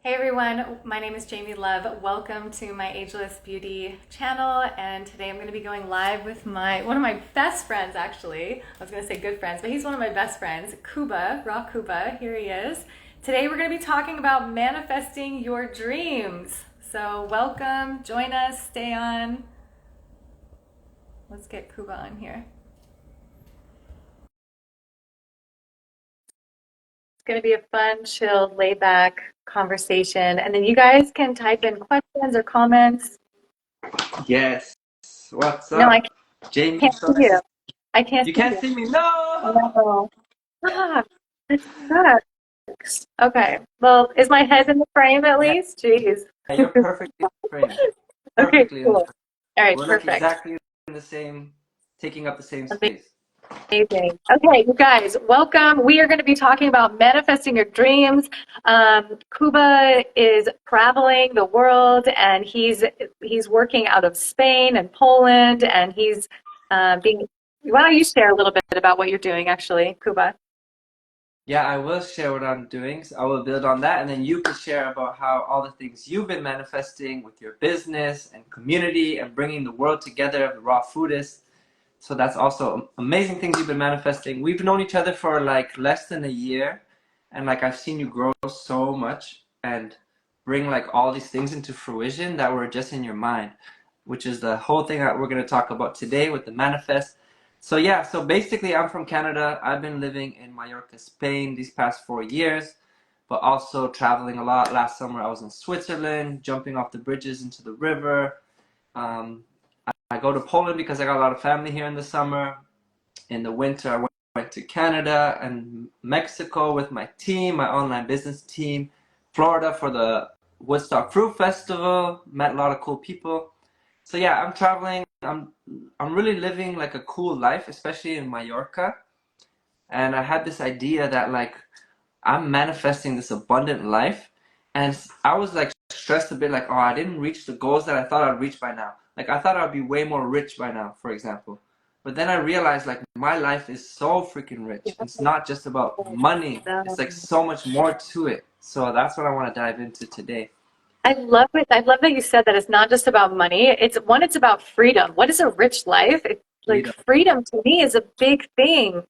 Hey everyone, my name is Jamie Love. Welcome to my Ageless Beauty channel, and today I'm going to be going live with one of my best friends actually. I was going to say good friends, but he's one of my best friends, Kuba, Raw Kuba. Here he is. Today we're going to be talking about manifesting your dreams. So welcome, join us, stay on. Let's get Kuba on here. It's going to be a fun, chilled, laid back conversation, and then you guys can type in questions or comments. Yes. What's No, I up? Jamie, can't so see nice to you. see I can't you. You see can't you. see me. No! No. Ah, it sucks. Okay. Well, is my head in the frame at Yeah, least? Jeez. you're perfectly framed. Okay, Perfectly in the cool. frame. All right, We're like perfect. exactly in the same, taking up the same space. Amazing. Okay, you guys, welcome. We are going to be talking about manifesting your dreams. Kuba is traveling the world, and he's working out of Spain and Poland, and he's being. Why don't you share a little bit about what you're doing, actually, Kuba? Yeah, I will share what I'm doing. So I will build on that, and then you can share about how all the things you've been manifesting with your business and community and bringing the world together of the raw foodists. So that's also amazing things you've been manifesting. We've known each other for like less than a year, and like I've seen you grow so much and bring like all these things into fruition that were just in your mind, which is the whole thing that we're going to talk about today with the manifest. So yeah, so basically I'm from Canada. I've been living in Mallorca, Spain these past 4 years, but also traveling a lot. Last summer I was in Switzerland, jumping off the bridges into the river. Um, I go to Poland because I got a lot of family here in the summer. In the winter, I went to Canada and Mexico with my team, my online business team. Florida for the Woodstock Fruit Festival. Met a lot of cool people. So yeah, I'm traveling. I'm really living like a cool life, especially in Mallorca. And I had this idea that like I'm manifesting this abundant life. And I was like stressed a bit, like, oh, I didn't reach the goals that I thought I'd reach by now. Like, I thought I'd be way more rich by now, for example. But then I realized, like, my life is so freaking rich. It's not just about money, it's like so much more to it. So that's what I want to dive into today. I love it. I love that you said that it's not just about money. It's about freedom. What is a rich life? Like Freedom. freedom to me is a big thing, right?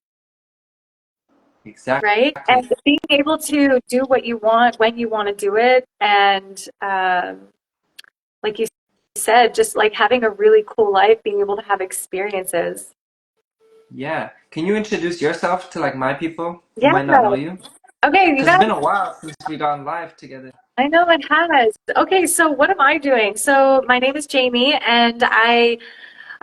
Exactly. And being able to do what you want when you want to do it, and like you said, just like having a really cool life, being able to have experiences. Yeah. Can you introduce yourself to like my people who Yeah. might not know you? Okay, you Because it's guys. been a while since we gone live together. I know it has. Okay, so what am I doing? So my name is Jamie, and I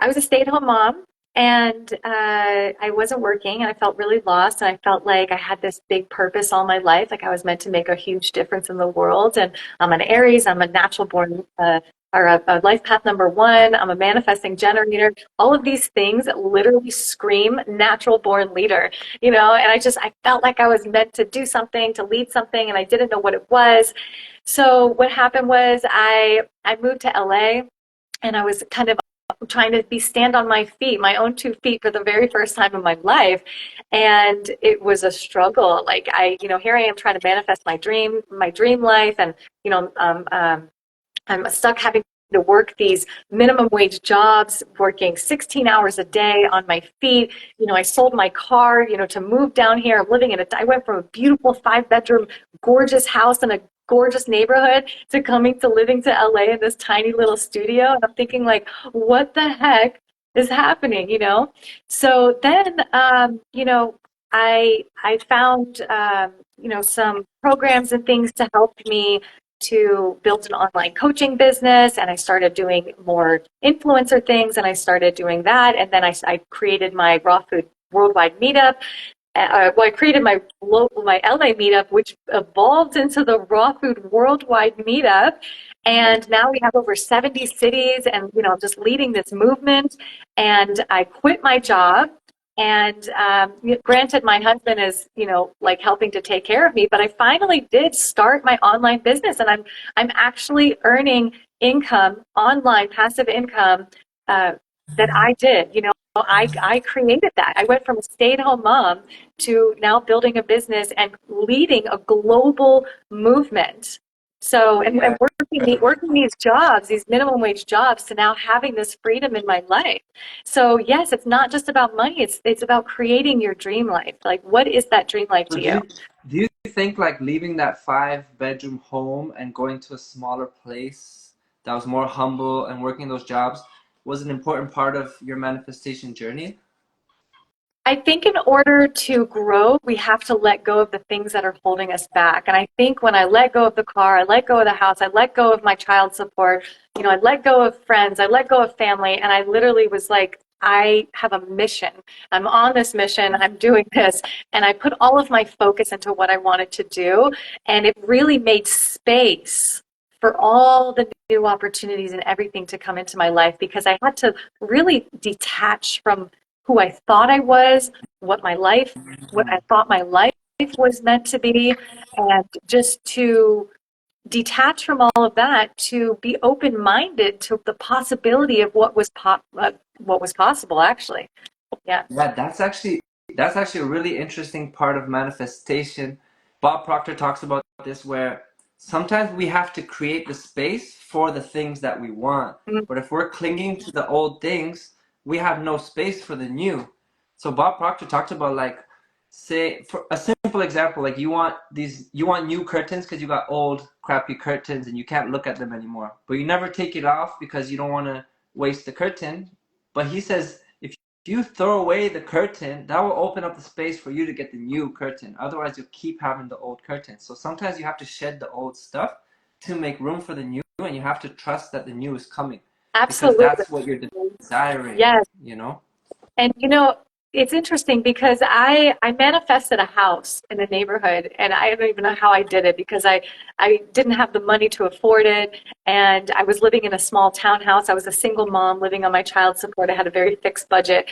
was a stay-at-home mom, and I wasn't working, and I felt really lost, and I felt like I had this big purpose all my life, like I was meant to make a huge difference in the world. And I'm an Aries, I'm a natural born, or a life path number one. I'm a manifesting generator. All of these things literally scream natural born leader, And I felt like I was meant to do something, to lead something, and I didn't know what it was. So what happened was I moved to LA, and I was kind of trying to stand on my feet, my own 2 feet for the very first time in my life. And it was a struggle. Like here I am trying to manifest my dream life. And, you know, um, um, I'm stuck having to work these minimum wage jobs, working 16 hours a day on my feet. I sold my car, to move down here. I'm living I went from a beautiful 5 bedroom, gorgeous house in a gorgeous neighborhood to coming to living to LA in this tiny little studio. And I'm thinking like, what the heck is happening, So then, I found, some programs and things to help me to build an online coaching business, and I started doing more influencer things, and I started doing that. And then I created my raw food worldwide meetup. I created my LA meetup, which evolved into the raw food worldwide meetup. And now we have over 70 cities, and I'm just leading this movement. And I quit my job, and granted, my husband is, like helping to take care of me, but I finally did start my online business, and I'm actually earning income, online passive income, that I did. I created that. I went from a stay-at-home mom to now building a business and leading a global movement. So, and Yeah. working these jobs, these minimum wage jobs, to now having this freedom in my life. So, yes, it's not just about money. It's about creating your dream life. Like, what is that dream life So to you? do you think like leaving that 5 bedroom home and going to a smaller place that was more humble and working those jobs was an important part of your manifestation journey? I think in order to grow, we have to let go of the things that are holding us back. And I think when I let go of the car, I let go of the house, I let go of my child support, I let go of friends, I let go of family, and I literally was like, I have a mission. I'm on this mission. I'm doing this. And I put all of my focus into what I wanted to do. And it really made space for all the new opportunities and everything to come into my life because I had to really detach from who I thought I was, what I thought my life was meant to be, and just to detach from all of that to be open-minded to the possibility of what was possible actually. Yeah. Yeah, that's actually a really interesting part of manifestation. Bob Proctor talks about this where sometimes we have to create the space for the things that we want. Mm, But if we're clinging to the old things, we have no space for the new. So Bob Proctor talked about like say for a simple example, like you want new curtains because you got old crappy curtains and you can't look at them anymore. But you never take it off because you don't want to waste the curtain. But he says if you throw away the curtain, that will open up the space for you to get the new curtain. Otherwise, you'll keep having the old curtain. So sometimes you have to shed the old stuff to make room for the new, and you have to trust that the new is coming because absolutely. that's what you're desiring, Yes. you know? And it's interesting because I manifested a house in a neighborhood and I don't even know how I did it because I didn't have the money to afford it and I was living in a small townhouse. I was a single mom living on my child support. I had a very fixed budget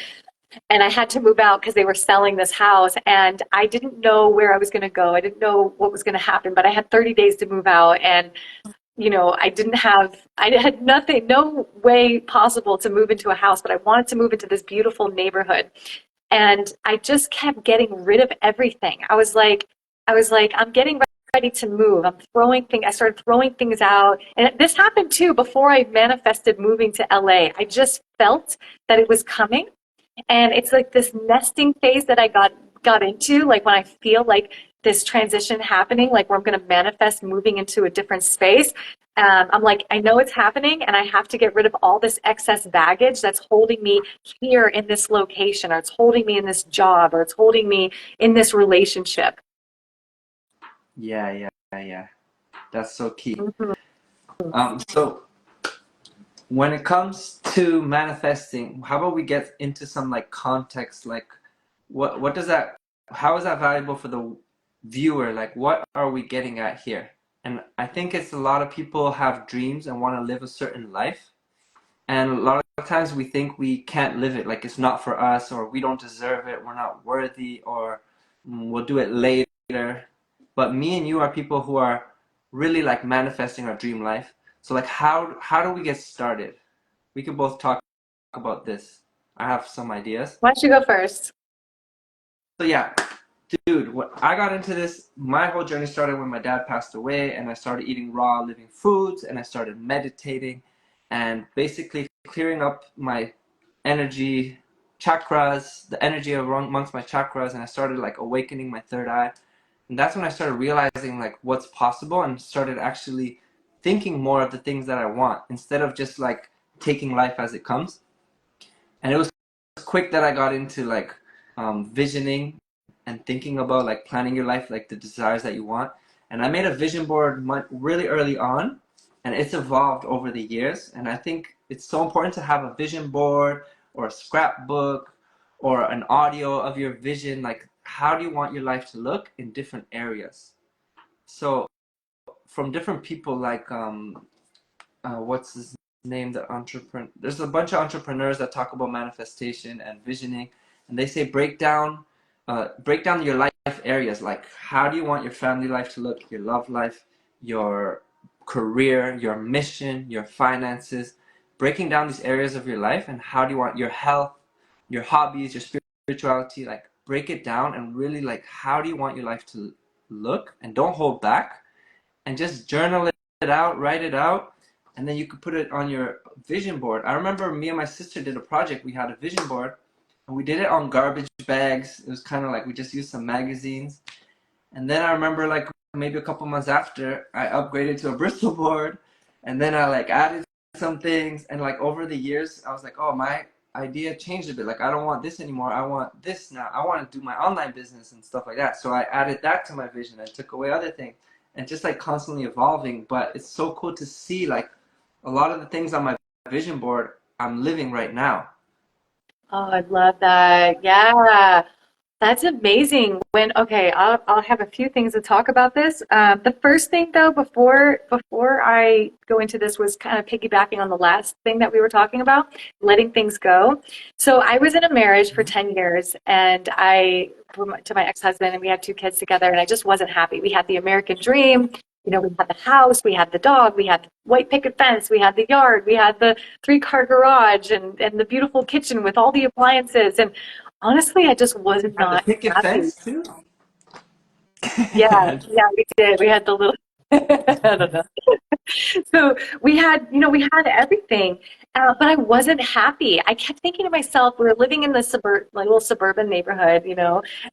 and I had to move out because they were selling this house and I didn't know where I was going to go. I didn't know what was going to happen, but I had 30 days to move out and I had nothing, no way possible to move into a house, but I wanted to move into this beautiful neighborhood. And I just kept getting rid of everything. I was like, I'm getting ready to move. I started throwing things out. And this happened too before I manifested moving to LA. I just felt that it was coming. And it's like this nesting phase that I got into, like when I feel like this transition happening, like where I'm going to manifest moving into a different space. I'm like, I know it's happening, and I have to get rid of all this excess baggage that's holding me here in this location, or it's holding me in this job, or it's holding me in this relationship. Yeah. That's so key. Mhm. So when it comes to manifesting, how about we get into some like context, like what does that, how is that valuable for the viewer? Like what are we getting at here? And I think it's a lot of people have dreams and want to live a certain life. And a lot of times we think we can't live it, like it's not for us, or we don't deserve it, we're not worthy, or we'll do it later. But me and you are people who are really like manifesting our dream life. So like how do we get started? We could both talk about this. I have some ideas. Why don't you go first? So yeah, dude, what I got into this, my whole journey started when my dad passed away, and I started eating raw living foods, and I started meditating, and basically clearing up my energy chakras, the energy amongst my chakras, and I started like awakening my third eye, and that's when I started realizing like what's possible, and started actually thinking more of the things that I want instead of just like taking life as it comes. And it was quick that I got into like visioning and thinking about like planning your life, like the desires that you want. And I made a vision board really early on, and it's evolved over the years. And I think it's so important to have a vision board or a scrapbook or an audio of your vision. Like, how do you want your life to look in different areas? So, from different people, like what's his name, the entrepreneur, there's a bunch of entrepreneurs that talk about manifestation and visioning, and they say break down your life areas, like how do you want your family life to look, your love life, your career, your mission, your finances, breaking down these areas of your life, and how do you want your health, your hobbies, your spirituality, like break it down and really like how do you want your life to look, and don't hold back, and just journal it out, write it out, and then you could put it on your vision board. I remember me and my sister did a project. We had a vision board, and we did it on garbage bags. It was kind of like we just used some magazines. And then I remember like maybe a couple months after, I upgraded to a Bristol board, and then I like added some things, and like over the years, I was like, oh, my idea changed a bit. Like I don't want this anymore. I want this now. I want to do my online business and stuff like that. So I added that to my vision and took away other things, and just like constantly evolving. But it's so cool to see like a lot of the things on my vision board I'm living right now. Oh, I love that. Yeah. That's amazing. Okay, I'll have a few things to talk about this. The first thing though, before I go into this, was kind of piggybacking on the last thing that we were talking about, letting things go. So I was in a marriage for 10 years, and to my ex-husband, and we had two kids together, and I just wasn't happy. We had the American dream. We had the house, we had the dog, we had the white picket fence, we had the yard, we had the three-car garage, and the beautiful kitchen with all the appliances. And honestly, I just was You had the not picket happy. fence too. Yeah, yeah, we did. We had the little, I don't know. So we had everything, but I wasn't happy. I kept thinking to myself, we were living in the like little suburban neighborhood,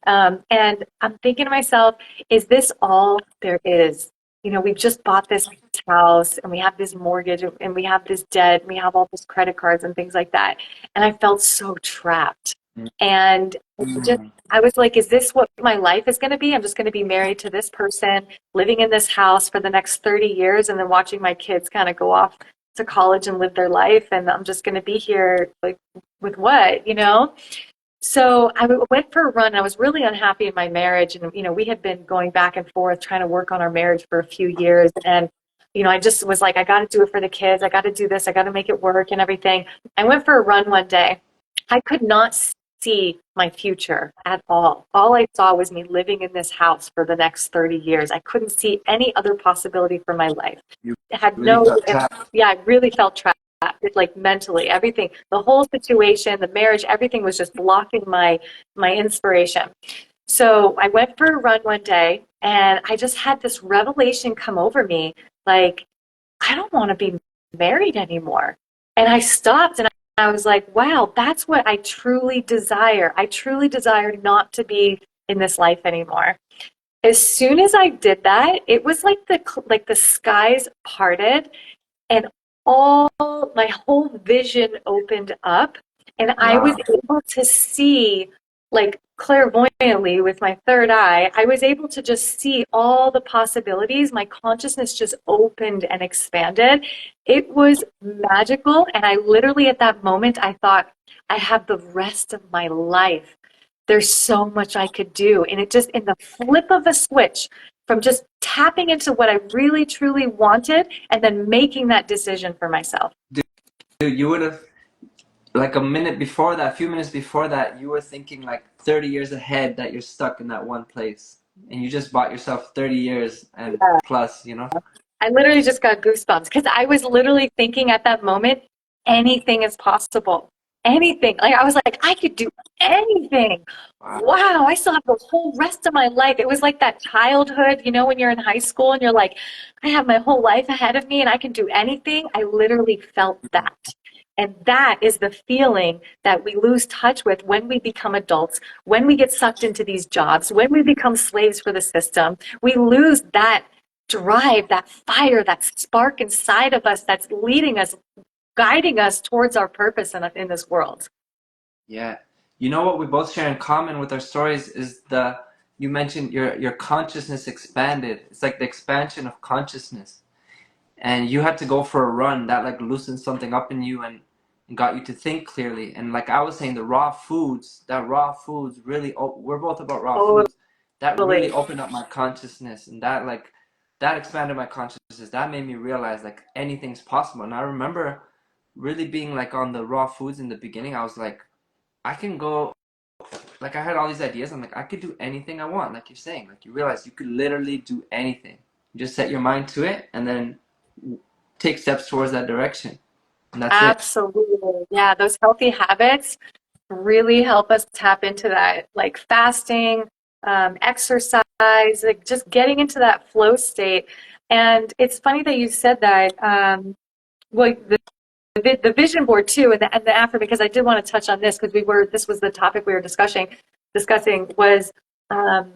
and I'm thinking to myself, is this all there is? We've just bought this house, and we have this mortgage, and we have this debt, and we have all these credit cards and things like that. And I felt so trapped. And just, Mm. I was like, is this what my life is going to be? I'm just going to be married to this person, living in this house for the next 30 years, and then watching my kids kind of go off to college and live their life. And I'm just going to be here, like, with what? So went for a run. I was really unhappy in my marriage. And, we had been going back and forth trying to work on our marriage for a few years. And, I just was like, I got to do it for the kids. I got to do this. I got to make it work and everything. I went for a run one day. I could not see my future at all. All I saw was me living in this house for the next 30 years. I couldn't see any other possibility for my life. You I had really no, felt trapped. yeah, I really felt trapped. Like mentally, everything, the whole situation, the marriage, everything was just blocking my inspiration. So I went for a run one day, and I just had this revelation come over me, like, I don't want to be married anymore. And I stopped, and I was like, wow, that's what I truly desire. I truly desire not to be in this life anymore. As soon as I did that, it was like the skies parted, and all my whole vision opened up, and I was Wow. able to see, like, clairvoyantly with my third eye. I was able to just see all the possibilities. My consciousness just opened and expanded. It was magical, and I literally, at that moment, I thought, I have the rest of my life. There's so much I could do. And it just, in the flip of a switch, from just tapping into what I really truly wanted and then making that decision for myself. Dude, you would have like a minute before that, a few minutes before that, you were thinking like 30 years ahead that you're stuck in that one place. And you just bought yourself 30 years and Yeah. plus, you know? I literally just got goosebumps because I was literally thinking at that moment, anything is possible. Anything. Like, I was like, I could do anything. Wow. Wow, I still have the whole rest of my life. It was like that childhood, when you're in high school and you're like, I have my whole life ahead of me and I can do anything. I literally felt that. And that is the feeling that we lose touch with when we become adults, when we get sucked into these jobs, when we become slaves for the system. We lose that drive, that fire, that spark inside of us that's leading us, guiding us towards our purpose in this world. Yeah. You know what we both share in common with our stories is you mentioned your consciousness expanded. It's like the expansion of consciousness. And you had to go for a run that like loosened something up in you and got you to think clearly. And like I was saying, the raw foods really, we're both about raw foods. That really Totally. opened up my consciousness, and that expanded my consciousness. That made me realize like anything's possible. And I remember really being like on the raw foods in the beginning. I was like, I can go, like I had all these ideas. I'm like, I could do anything I want. Like you're saying, like you realize you could literally do anything. You just set your mind to it and then take steps towards that direction. And that's it. Absolutely. Yeah, those healthy habits really help us tap into that, like fasting, exercise, like just getting into that flow state. And it's funny that you said that. Well, the vision board too, and the affirmation, because I did want to touch on this because this was the topic we were discussing was um,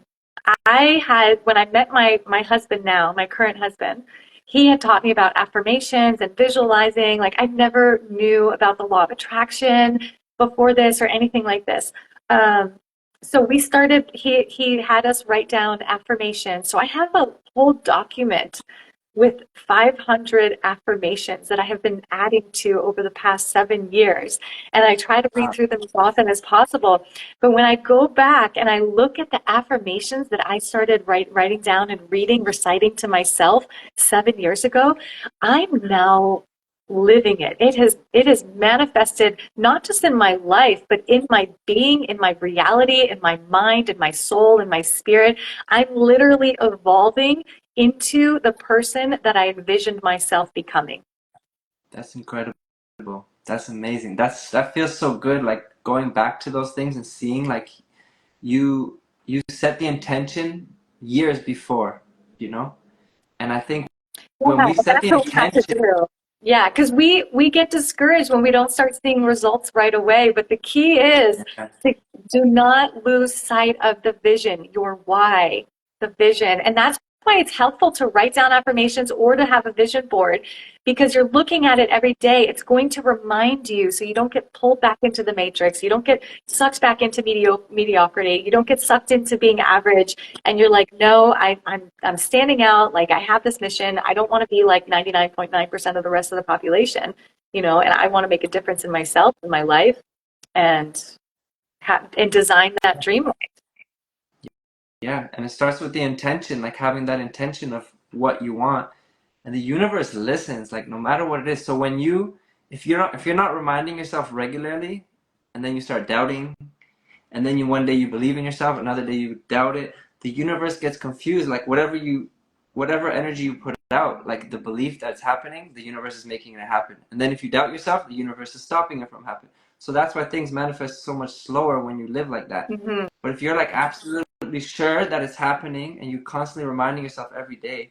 I had when I met my husband now, my current husband, he had taught me about affirmations and visualizing. Like I never knew about the law of attraction before this or anything like this. Um, so we started. He had us write down affirmations. So I have a whole document with 500 affirmations that I have been adding to over the past 7 years. And I try to read Wow, through them as often as possible. But when I go back and I look at the affirmations that I started writing down and reciting to myself 7 years ago, I'm now living it. It has manifested not just in my life, but in my being, in my reality, in my mind, in my soul, in my spirit. I'm literally evolving into the person that I envisioned myself becoming. that's incredible. That's amazing. That feels so good. Like going back to those things and seeing like you set the intention years before, you know? And I think when Yeah, we set that's the what we have to intention, do. Yeah, because we get discouraged when we don't start seeing results right away. But the key is yeah, to do not lose sight of the vision, your why, the vision. And that's why it's helpful to write down affirmations or to have a vision board because you're looking at it every day. It's going to remind you so you don't get pulled back into the matrix. You don't get sucked back into mediocrity. You don't get sucked into being average and you're like, no, I'm standing out. Like I have this mission. I don't want to be like 99.9% of the rest of the population, and I want to make a difference in myself, in my life, and and design that dream life. yeah. And it starts with the intention, like having that intention of what you want. And the universe listens, like no matter what it is. So when if you're not reminding yourself regularly, and then you start doubting, and then one day you believe in yourself, another day you doubt it, the universe gets confused. Like whatever energy you put out, like the belief that's happening, the universe is making it happen. And then if you doubt yourself, the universe is stopping it from happening. So that's why things manifest so much slower when you live like that. Mm-hmm. But if you're like absolutely sure that it's happening and you constantly reminding yourself every day,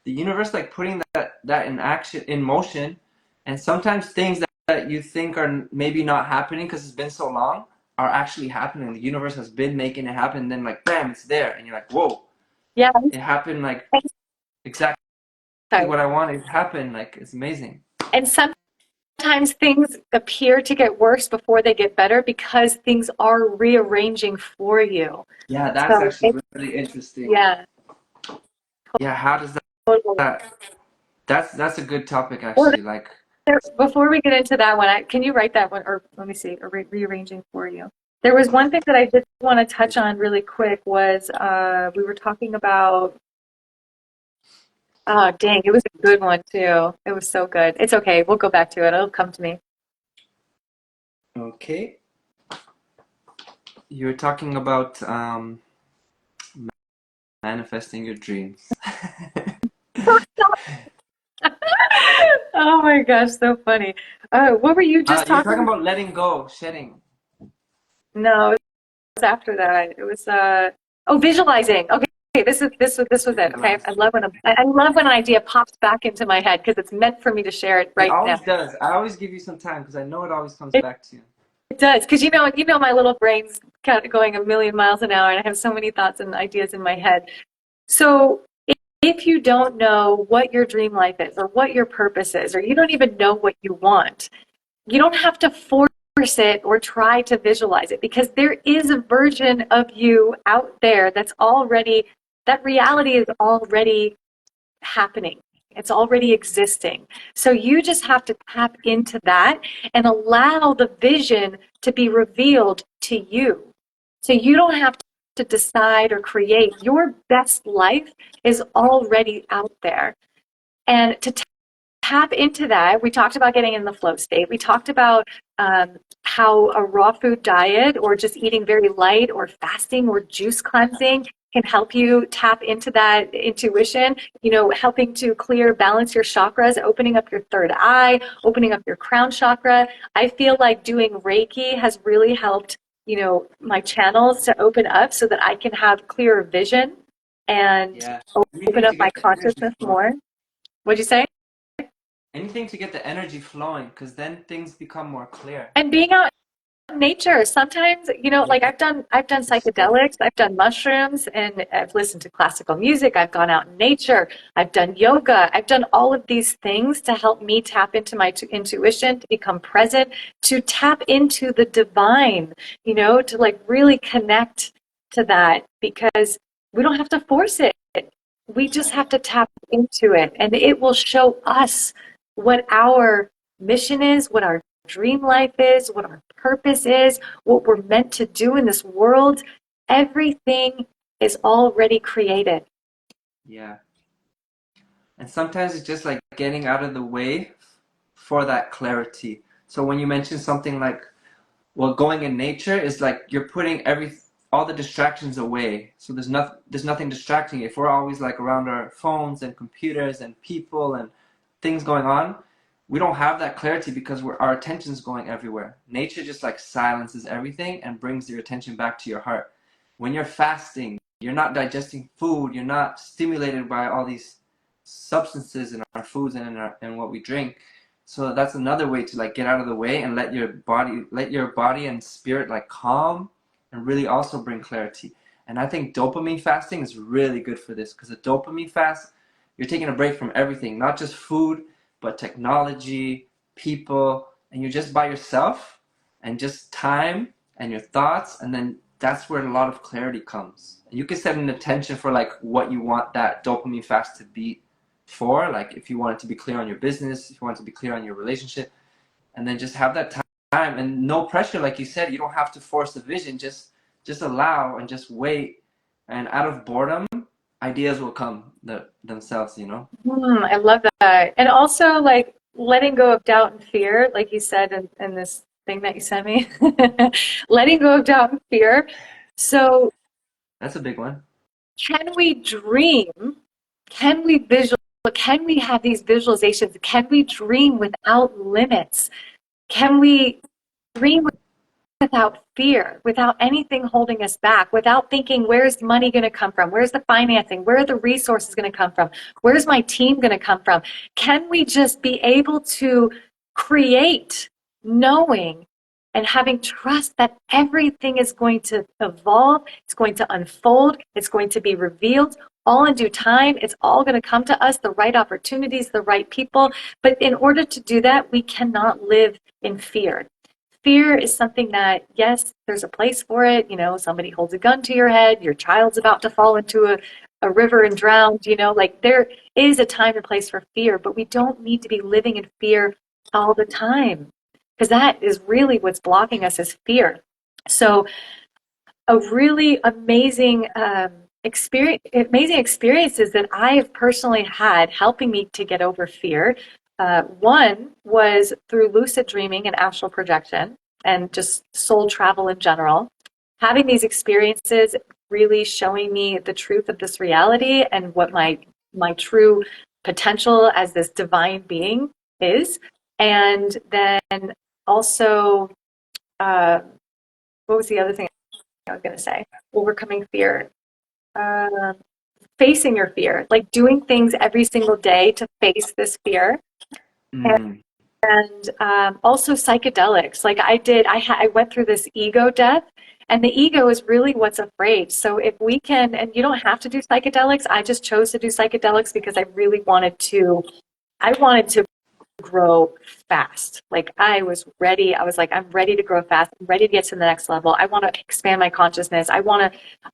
the universe like putting that in action, in motion, and sometimes things that you think are maybe not happening because it's been so long are actually happening. The universe has been making it happen, and then like bam, it's there, and you're like, whoa, Yeah. it happened like And, exactly sorry. what I wanted. It happened. Like it's amazing. And sometimes things appear to get worse before they get better because things are rearranging for you. Yeah, that's So, actually really interesting. yeah, Yeah, how does totally. that that's a good topic Well, actually. Like, before we get into that one, can you write that one, or let me see, or rearranging for you? There was one thing that I did want to touch on really quick was we were talking about, oh, dang, it was a good one too. It was so good. It's okay. We'll go back to it. It'll come to me. okay, you're talking about manifesting your dreams. Oh my gosh, so funny. What were you just You're talking talking? about letting go, shedding. No, it was after that. It was oh, visualizing. Okay, this was it. Okay, Visualize. I love when an idea pops back into my head because it's meant for me to share it It right now. always does. I always give you some time because I know it always comes It, back to you. it does because you know my little brain's kind of going a million miles an hour, and I have so many thoughts and ideas in my head. So if you don't know what your dream life is, or what your purpose is, or you don't even know what you want, you don't have to force it or try to visualize it because there is a version of you out there that reality is already happening. It's already existing. So you just have to tap into that and allow the vision to be revealed to you. So you don't have to decide or create. Your best life is already out there. And to tap into that, we talked about getting in the flow state. We talked about how a raw food diet or just eating very light or fasting or juice cleansing can help you tap into that intuition, helping to balance your chakras, opening up your third eye, opening up your crown chakra. I feel like doing Reiki has really helped, my channels to open up so that I can have clearer vision and Yeah. open Anything up to my get the energy consciousness flowing. more. What'd you say? Anything to get the energy flowing, because then things become more clear. And being out nature. Sometimes, like Yeah, I've done for sure. psychedelics, I've done mushrooms, and I've listened to classical music, I've gone out in nature, I've done yoga, I've done all of these things to help me tap into my intuition, to become present, to tap into the divine, to like really connect to that because we don't have to force it. We just Yeah. have to tap into it and it will show us what our mission is, what our dream life is, what our purpose is, what we're meant to do in this world. Everything is already created. Yeah. And sometimes it's just like getting out of the way for that clarity. So when you mention something like, well, going in nature is like you're putting all the distractions away. So there's nothing distracting you. If we're always like around our phones and computers and people and things going on, we don't have that clarity because our attention's going everywhere. Nature just like silences everything and brings your attention back to your heart. When you're fasting, you're not digesting food, you're not stimulated by all these substances in our foods and in what we drink. So that's another way to like get out of the way and let your body and spirit like calm and really also bring clarity. And I think dopamine fasting is really good for this because a dopamine fast, you're taking a break from everything, not just food, but technology, people, and you're just by yourself and just time and your thoughts, and then that's where a lot of clarity comes. And you can set an intention for like what you want that dopamine fast to be for, like if you want it to be clear on your business, if you want it to be clear on your relationship, and then just have that time and no pressure, like you said. You don't have to force the vision, just allow and just wait, and out of boredom ideas will come themselves. I love that. And also, like, letting go of doubt and fear, like you said in this thing that you sent me, letting go of doubt and fear. So, That's a big one. can we dream? Can we visual? Can we have these visualizations? Can we dream without limits? Can we dream without fear, without anything holding us back, without thinking, where's money going to come from? Where's the financing? Where are the resources going to come from? Where's my team going to come from? Can we just be able to create knowing and having trust that everything is going to evolve, it's going to unfold, it's going to be revealed all in due time. It's all going to come to us, the right opportunities, the right people. But in order to do that, we cannot live in fear. Fear is something that, yes, there's a place for it. Somebody holds a gun to your head, your child's about to fall into a river and drown, like there is a time and place for fear, but we don't need to be living in fear all the time because that is really what's blocking us is fear. So a really amazing experiences that I have personally had helping me to get over fear. One was through lucid dreaming and astral projection and just soul travel in general. Having these experiences really showing me the truth of this reality and what my true potential as this divine being is. And then also, uh, what was the other thing I was going to say? Overcoming fear. Um, Facing your fear, like doing things every single day to face this fear. Mm. And also psychedelics. Like I went through this ego death, and the ego is really what's afraid. So if we can, and you don't have to do psychedelics, I just chose to do psychedelics because I really wanted to grow fast. Like I was ready. I was like, I'm ready to grow fast. I'm ready to get to the next level. I want to expand my consciousness. I want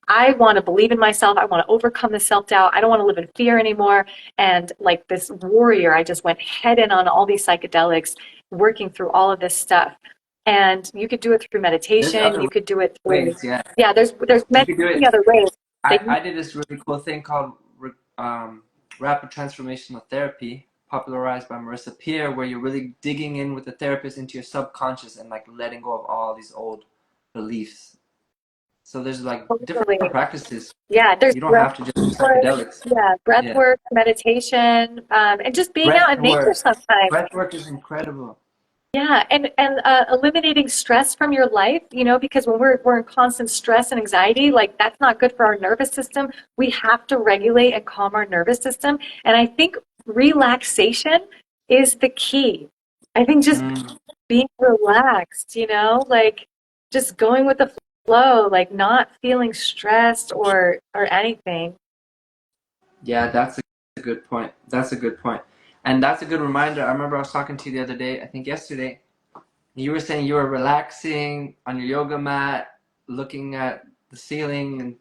to believe in myself. I want to overcome the self-doubt. I don't want to live in fear anymore. And like this warrior, I just went head in on all these psychedelics, working through all of this stuff. And you could do it through There's meditation. other You could do it through, ways, yeah. yeah, there's You many could do it. other ways I, that you I did this really cool thing called rapid transformational therapy, popularized by Marissa Peer, where you're really digging in with the therapist into your subconscious and like letting go of all these old beliefs. So there's like different totally. practices. Yeah, there's You don't breath have to just do work, psychedelics. yeah, breath Yeah. work, meditation, and just being out Breath in nature work. sometimes. Breath work is incredible. Yeah, and eliminating stress from your life, because when we're in constant stress and anxiety, like that's not good for our nervous system. We have to regulate and calm our nervous system. And I think relaxation is the key. I think just Mm, being relaxed, like just going with the flow, like not feeling stressed or anything. yeah, that's a good point. That's a good point. And that's a good reminder. I remember I was talking to you the other day, I think yesterday. You were saying you were relaxing on your yoga mat, looking at the ceiling and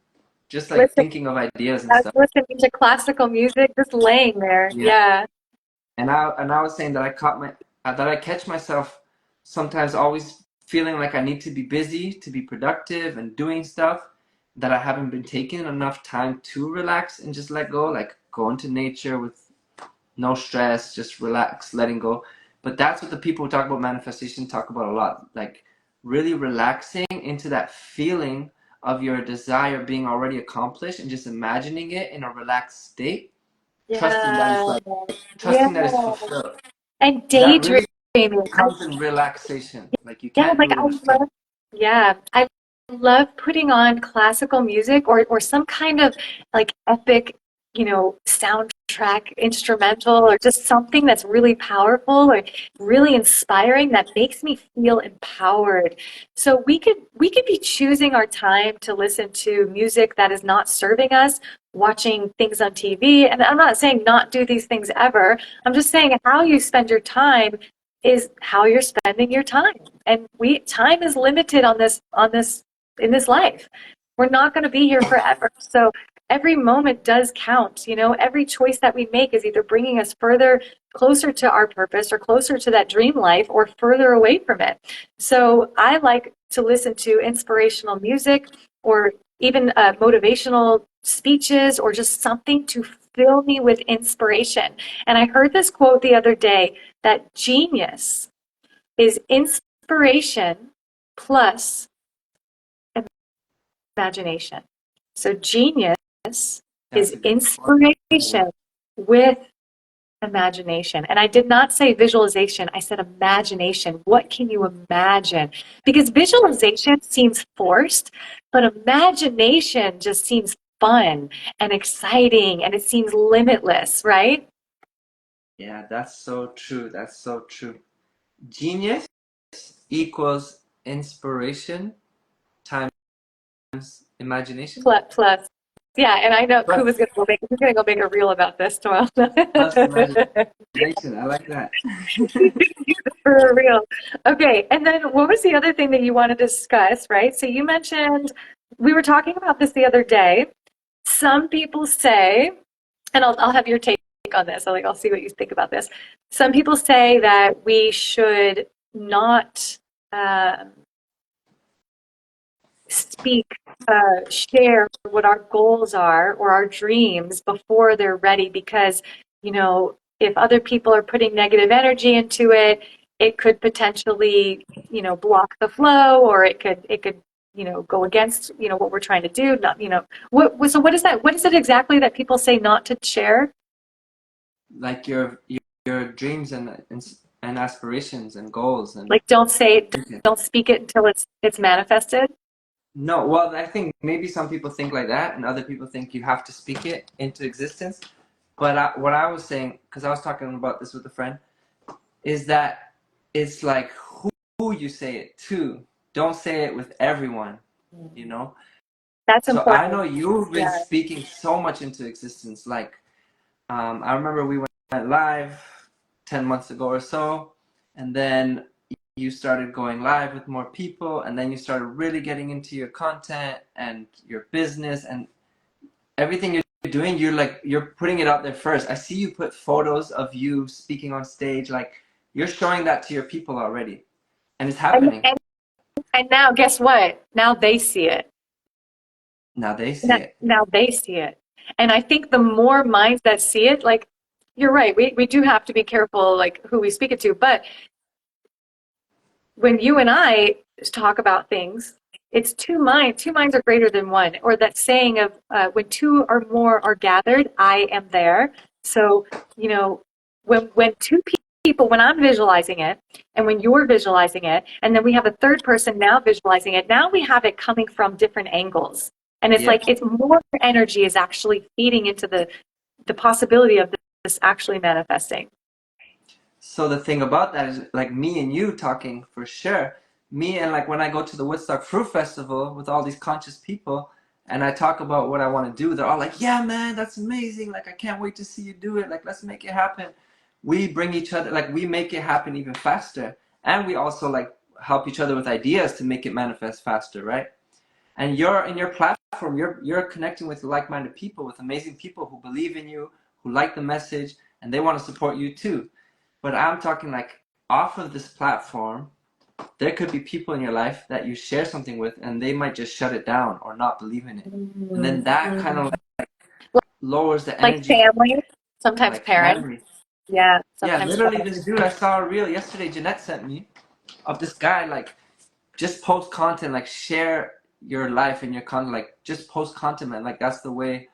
just like Listen, thinking of ideas and I was stuff. listening to classical music, just laying there. Yeah. Yeah. And I was saying that I catch myself sometimes always feeling like I need to be busy, to be productive and doing stuff that I haven't been taking enough time to relax and just let go, like go into nature with no stress, just relax, letting go. But that's what the people who talk about manifestation talk about a lot, like really relaxing into that feeling of your desire being already accomplished and just imagining it in a relaxed state, trusting that Yeah. Yeah. trusting that it's fulfilled. And That really daydreaming. comes in relaxation. Like you Yeah, can't like do it in a stress. I love putting on classical music or some kind of like epic, soundtrack instrumental or just something that's really powerful or really inspiring that makes me feel empowered. So we could be choosing our time to listen to music that is not serving us, watching things on TV. And I'm not saying not do these things ever. I'm just saying how you spend your time is how you're spending your time. And we time is limited on this in this life. We're not going to be here forever. So every moment does count. Every choice that we make is either bringing us further closer to our purpose or closer to that dream life or further away from it. So I like to listen to inspirational music or even motivational speeches or just something to fill me with inspiration. And I heard this quote the other day that genius is inspiration plus imagination. So genius That's is a good point. inspiration with imagination. And I did not say visualization, I said imagination. What can you imagine? Because visualization seems forced, but imagination just seems fun and exciting and it seems limitless, right? Yeah, that's so true. That's so true. Genius equals inspiration times imagination Plus. Yeah, and I know plus Kuba's gonna go make he's gonna go make a reel about this tomorrow. plus imagination. I like that. For real. Okay, and then what was the other thing that you want to discuss, right? So you mentioned we were talking about this the other day. Some people say, and I'll have your take on this. I'll see what you think about this. Some people say that we should not um, speak, share what our goals are or our dreams before they're ready because, if other people are putting negative energy into it, it could potentially, block the flow or it could, go against, what we're trying to do. Not, so what is that? What is it exactly that people say not to share? Like your dreams and aspirations and goals and Like don't say it, everything. don't speak it until it's manifested. No, well, I think maybe some people think like that, and other people think you have to speak it into existence. But what I was saying, because I was talking about this with a friend, is that it's like who you say it to. Don't say it with everyone, you know? That's So I important. know you've been Yeah. speaking so much into existence. Like, I remember we went live 10 months ago or so, and then you started going live with more people, and then you started really getting into your content and your business and everything you're doing. You're putting it out there first. I see you put photos of you speaking on stage, like you're showing that to your people already, and it's And, happening. and And now, guess what? Now they see it. Now they Now, see it. now they see it. And I think the more minds that see it, like you're right, we do have to be careful, like who we speak it to. But when you and I talk about things, it's two minds. Two minds are greater than one. Or that saying of when two or more are gathered, I am there. So when two people, when I'm visualizing it and when you're visualizing it, and then we have a third person now visualizing it, now we have it coming from different angles. And it's like Yep. it's more energy is actually feeding into the possibility of this actually manifesting. So the thing about that is like me and you talking for sure. Me and like when I go to the Woodstock Fruit Festival with all these conscious people and I talk about what I want to do, they're all like, "Yeah, man, that's amazing. Like I can't wait to see you do it. Like let's make it happen." We bring each other like we make it happen even faster. And we also like help each other with ideas to make it manifest faster, right? And you're in your platform, you're connecting with like-minded people, with amazing people who believe in you, who like the message, and they want to support you too. But I'm talking like off of this platform, there could be people in your life that you share something with and they might just shut it down or not believe in it. And then that kind of Mm-hmm. like lowers the Like energy, family, sometimes like parents. family. Yeah, Yeah, sometimes literally this friends. dude I saw a reel yesterday, Jeanette sent me, of this guy like just post content, like share your life and your content, like just post content, man. Like that's the way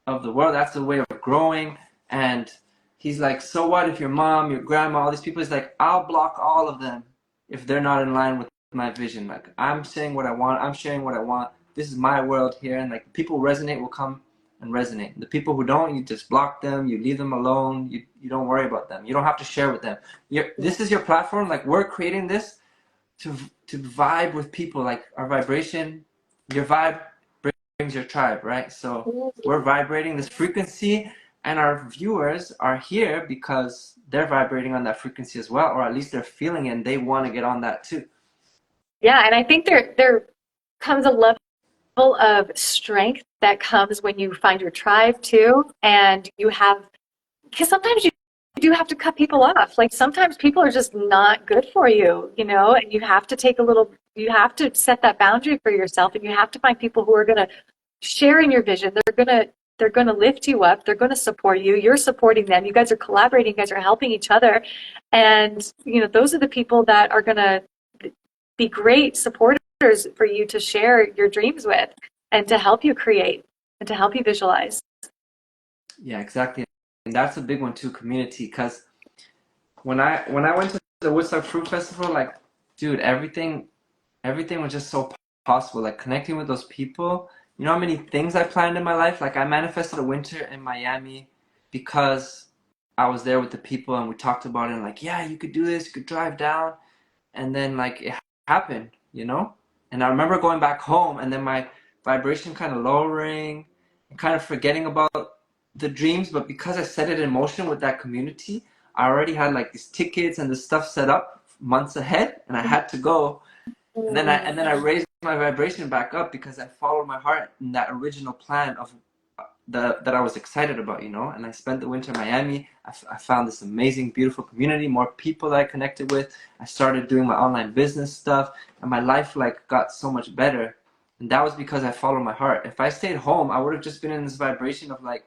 of the world. That's the way of growing. And he's like, so what if your mom, your grandma, all these people, he's like, I'll block all of them if they're not in line with my vision. Like I'm saying what I want, I'm sharing what I want. This is my world here. And like people resonate will come and resonate. The people who don't, you just block them, you leave them alone, you don't worry about them. You don't have to share with them. This is your platform. Like we're creating this to vibe with people. Like our vibration, your vibe brings your tribe, right? So we're vibrating this frequency, and our viewers are here because they're vibrating on that frequency as well, or at least they're feeling it and they want to get on that too. Yeah, and I think there comes a level of strength that comes when you find your tribe too, and you have because sometimes you do have to cut people off. Like sometimes people are just not good for you, you know, and you have to take a little, you have to set that boundary for yourself, and you have to find people who are going to share in your vision. They're going to lift you up. They're going to support you. You're supporting them. You guys are collaborating. You guys are helping each other, and you know those are the people that are going to be great supporters for you to share your dreams with, and to help you create, and to help you visualize. Yeah, exactly. And that's a big one too, community. Because when I went to the Woodstock Fruit Festival, like, dude, everything was just so possible. Like connecting with those people. You know how many things I planned in my life? Like I manifested a winter in Miami because I was there with the people and we talked about it and like, yeah, you could do this, you could drive down. And then like it happened, you know? And I remember going back home and then my vibration kind of lowering and kind of forgetting about the dreams. But because I set it in motion with that community, I already had like these tickets and this stuff set up months ahead and I had to go. And then I raised my vibration back up because I followed my heart in that original plan of that I was excited about, you know. And I spent the winter in Miami. I found this amazing, beautiful community, more people that I connected with. I started doing my online business stuff, and my life like got so much better. And that was because I followed my heart. If I stayed home, I would have just been in this vibration of like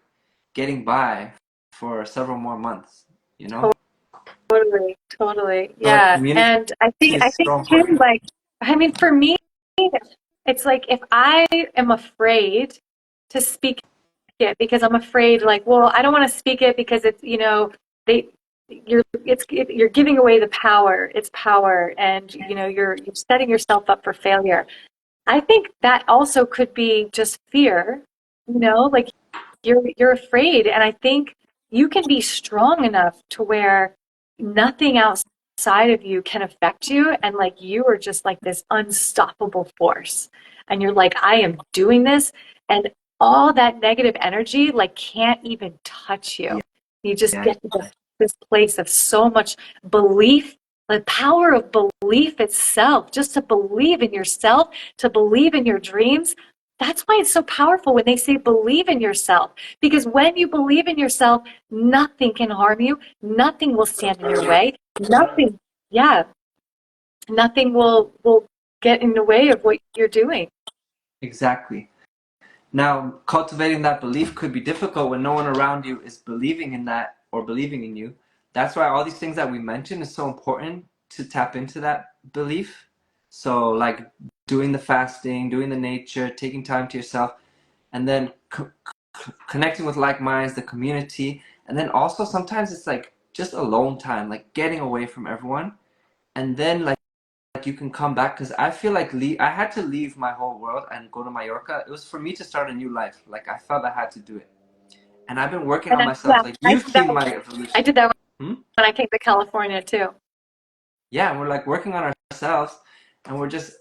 getting by for several more months, you know. Totally, totally. So like Yeah. community And I is think so too, important. like, I mean, for me, it's like if I am afraid to speak it because I'm afraid, like, well, I don't want to speak it because it's, you know, they, you're giving away the power. It's power, and you know, you're setting yourself up for failure. I think that also could be just fear, you know, like you're afraid. And I think you can be strong enough to where nothing outside of you can affect you. And like you are just like this unstoppable force. And you're like, I am doing this. And all that negative energy like can't even touch you. Yeah, You just yeah, get to this place of so much belief, the power of belief itself, just to believe in yourself, to believe in your dreams. That's why it's so powerful when they say believe in yourself. Because when you believe in yourself, nothing can harm you. Nothing will stand in your way. Nothing, yeah, nothing will get in the way of what you're doing. exactly. Now, cultivating that belief could be difficult when no one around you is believing in that or believing in you. That's why all these things that we mentioned is so important to tap into that belief. So, like doing the fasting, doing the nature, taking time to yourself, and then connecting with like minds, the community. And then also sometimes it's like just alone time, like getting away from everyone, and then like you can come back because I feel like I had to leave my whole world and go to Mallorca. It was for me to start a new life. Like I felt I had to do it, and I've been working And on yeah, myself. Like I you've did that. seen my I evolution. did that Hmm? when I came to California too. Yeah, and we're like working on ourselves, and we're just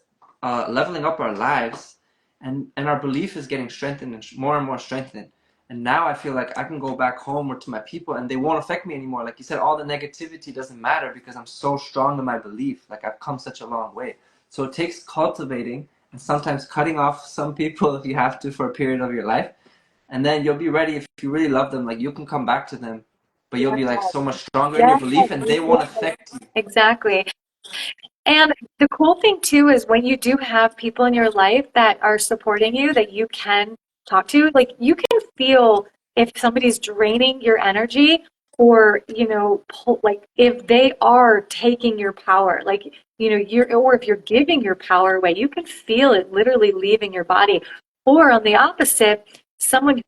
leveling up our lives, and our belief is getting strengthened and more strengthened. And now I feel like I can go back home or to my people, and they won't affect me anymore. Like you said, all the negativity doesn't matter because I'm so strong in my belief. Like I've come such a long way. So it takes cultivating and sometimes cutting off some people if you have to for a period of your life, and then you'll be ready if you really love them. Like you can come back to them, but you'll be like so much stronger in Yeah, your belief, and they won't affect you. exactly. And the cool thing too is when you do have people in your life that are supporting you, that you can talk to, like you can feel if somebody's draining your energy or, like if they are taking your power, like, or if you're giving your power away, you can feel it literally leaving your body. Or on the opposite, someone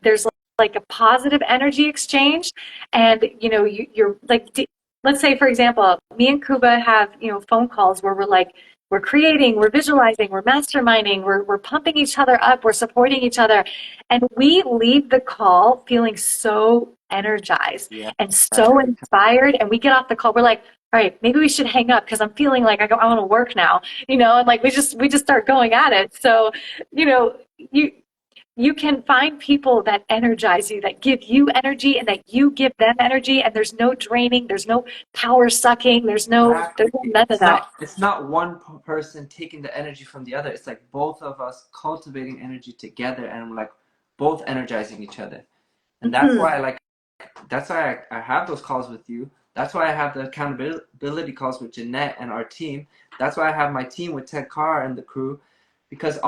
there's like a positive energy exchange and, you're like, let's say, for example, me and Kuba have, phone calls where we're creating, we're visualizing, we're masterminding, we're pumping each other up, we're supporting each other. And we leave the call feeling so energized Yeah, and so every time. inspired. And we get off the call, we're like, all right, maybe we should hang up because I'm feeling like I want to work now, and like we just start going at it. So, you know, you you can find people that energize you, that give you energy and that you give them energy. And there's no draining, there's no power sucking, there's Exactly. no none of It's that. not one person taking the energy from the other. It's like both of us cultivating energy together and like both energizing each other. And Mhm. that's why I have those calls with you. That's why I have the accountability calls with Jeanette and our team. That's why I have my team with Ted Carr and the crew. Because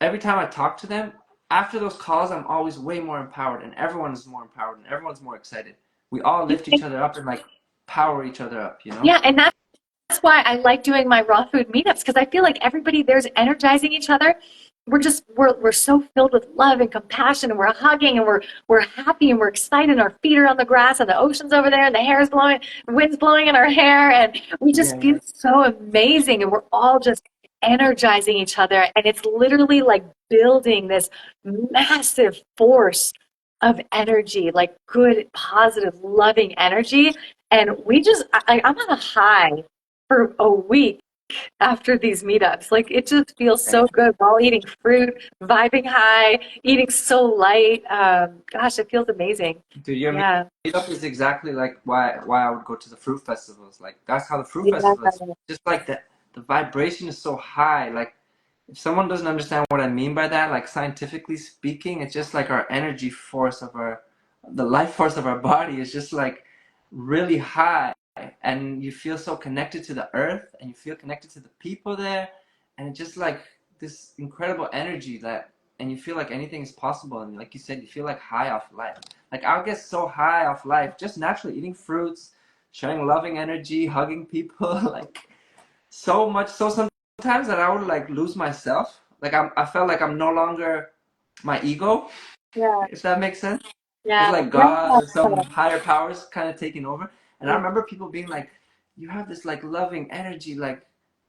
every time I talk to them, after those calls, I'm always way more empowered and everyone is more empowered and everyone's more excited. We all lift each other up and like power each other up, you know? Yeah, and that's why I like doing my raw food meetups because I feel like everybody there's energizing each other. We're so filled with love and compassion, and we're hugging, and we're happy, and we're excited. And our feet are on the grass, and the ocean's over there, and the hair is blowing, the wind's blowing in our hair, and we just Yeah, feel yeah. so amazing. And we're all just energizing each other, and it's literally like building this massive force of energy, like good, positive, loving energy. And I'm on a high for a week after these meetups. Like it just feels Yeah. so good. We're all eating fruit, vibing high, eating so light. Gosh, it feels amazing. Dude, your Yeah. meetup is exactly like why I would go to the fruit festivals. Like that's how the fruit Yeah. festival is. Just like the vibration is so high. Like if someone doesn't understand what I mean by that, like scientifically speaking, it's just like our energy force of the life force of our body is just like really high, and you feel so connected to the earth, and you feel connected to the people there, and it's just like this incredible energy and you feel like anything is possible, and like you said, you feel like high off life. Like I'll get so high off life just naturally eating fruits, sharing loving energy, hugging people, like so much so sometimes that I would like lose myself. Like I felt like I'm no longer my ego, Yeah. if that makes sense. It's Yeah. like Yeah. God or some higher powers kind of taking over. And I Yeah. remember people being like, "You have this like loving energy, like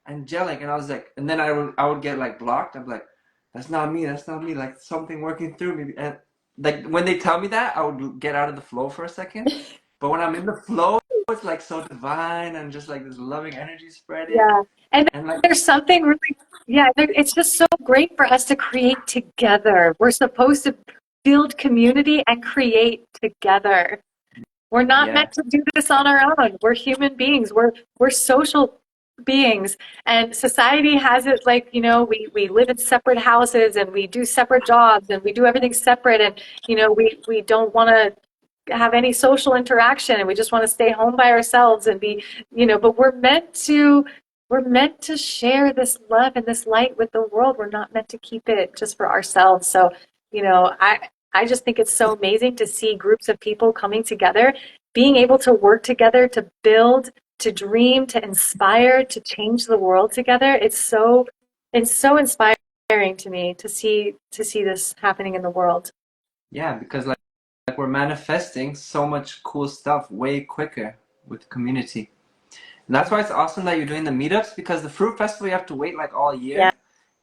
angelic," and I was like, and then I would get like blocked. I'm like, "That's not me. That's not me." Like something working through me. And like when they tell me that, I would get out of the flow for a second. But when I'm in the flow, it's like so divine and just like this loving energy spreading. Yeah. And And like, there's something really, yeah, it's just so great for us to create together. We're supposed to build community and create together. We're not yeah, meant to do this on our own. We're human beings. We're social beings. And society has it like, we live in separate houses and we do separate jobs and we do everything separate and we don't want to have any social interaction and we just want to stay home by ourselves and but we're meant to share this love and this light with the world. We're not meant to keep it just for ourselves. So, I just think it's so amazing to see groups of people coming together, being able to work together, to build, to dream, to inspire, to change the world together. It's so inspiring to me to see this happening in the world. yeah, because we're manifesting so much cool stuff way quicker with community. And that's why it's awesome that you're doing the meetups, because the fruit festival you have to wait like all Yeah. year,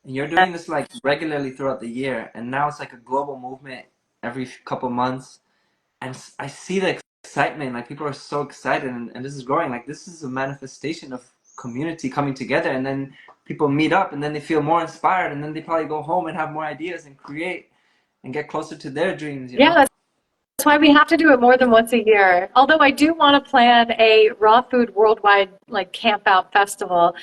and you're doing this like regularly throughout the year, and now it's like a global movement every couple months. And I see the excitement, like people are so excited, and this is growing. Like this is a manifestation of community coming together, and then people meet up, and then they feel more inspired, and then they probably go home and have more ideas and create and get closer to their dreams, you Yeah, know? that's why we have to do it more than once a year. Although I do want to plan a raw food worldwide like camp out festival,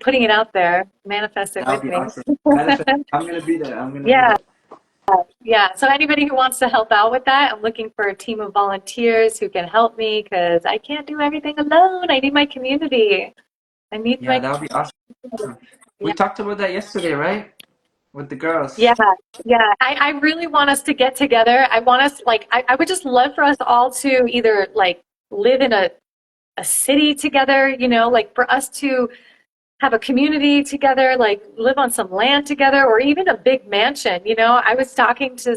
putting it out there, manifest it That would with be me. awesome. Manifest. I'm gonna be there. I'm gonna be Yeah, there. yeah. So anybody who wants to help out with that, I'm looking for a team of volunteers who can help me because I can't do everything alone. I need my community. I need Yeah, my that would be awesome. We yeah. talked about that yesterday, right? With the Yeah, girls. yeah. I really want us to get together. I want us like I would just love for us all to either like live in a city together, you know, like for us to have a community together, like live on some land together, or even a big mansion. You know, I was talking to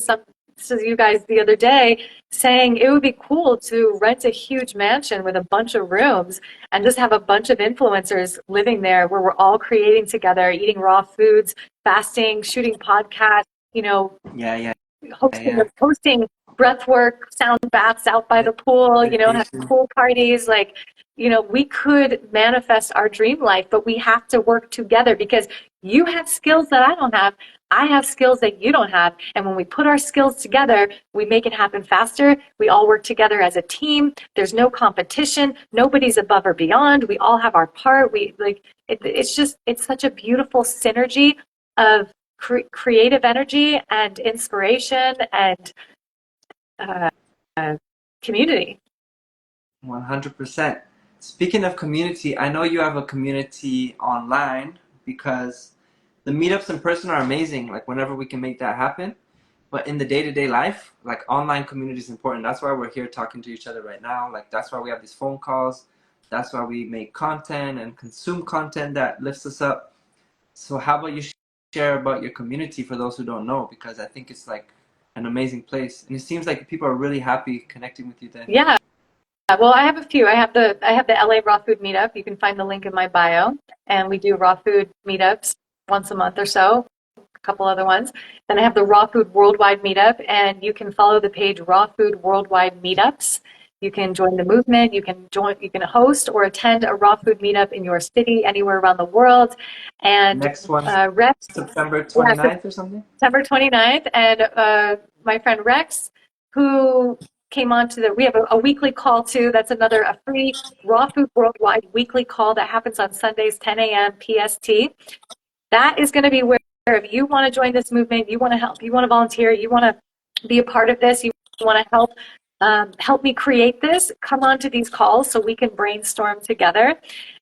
you guys the other day saying it would be cool to rent a huge mansion with a bunch of rooms and just have a bunch of influencers living there where we're all creating together, eating raw foods, fasting, shooting podcasts, you know, Yeah, yeah, hosting yeah. hosting breath work, sound baths out by the pool, you know, have Meditation. pool parties. Like, you know, we could manifest our dream life, but we have to work together because you have skills that I don't have. I have skills that you don't have. And when we put our skills together, we make it happen faster. We all work together as a team. There's no competition. Nobody's above or beyond. We all have our part. We like it's just it's such a beautiful synergy of creative energy and inspiration and uh, community. 100%. Speaking of community, I know you have a community online because the meetups in person are amazing, like whenever we can make that happen. But in the day-to-day life, like online community is important. That's why we're here talking to each other right now. Like that's why we have these phone calls. That's why we make content and consume content that lifts us up. So how about you share about your community for those who don't know? Because I think it's like an amazing place, and it seems like people are really happy connecting with you there. Yeah. Well, I have a few. I have the LA Raw Food Meetup. You can find the link in my bio, and we do raw food meetups once a month or so. A couple other ones. Then I have the Raw Food Worldwide Meetup, and you can follow the page Raw Food Worldwide Meetups. You can join the movement. You can host or attend a raw food meetup in your city, anywhere around the world. And Next one, Rex, September yeah, 29th or something? September 29th, and my friend Rex, who came on to we have a weekly call too. That's another a free Raw Food Worldwide weekly call that happens on Sundays, 10 a.m. PST. That is going to be where if you want to join this movement, you want to help, you want to volunteer, you want to be a part of this, you want to help me create this, come on to these calls so we can brainstorm together.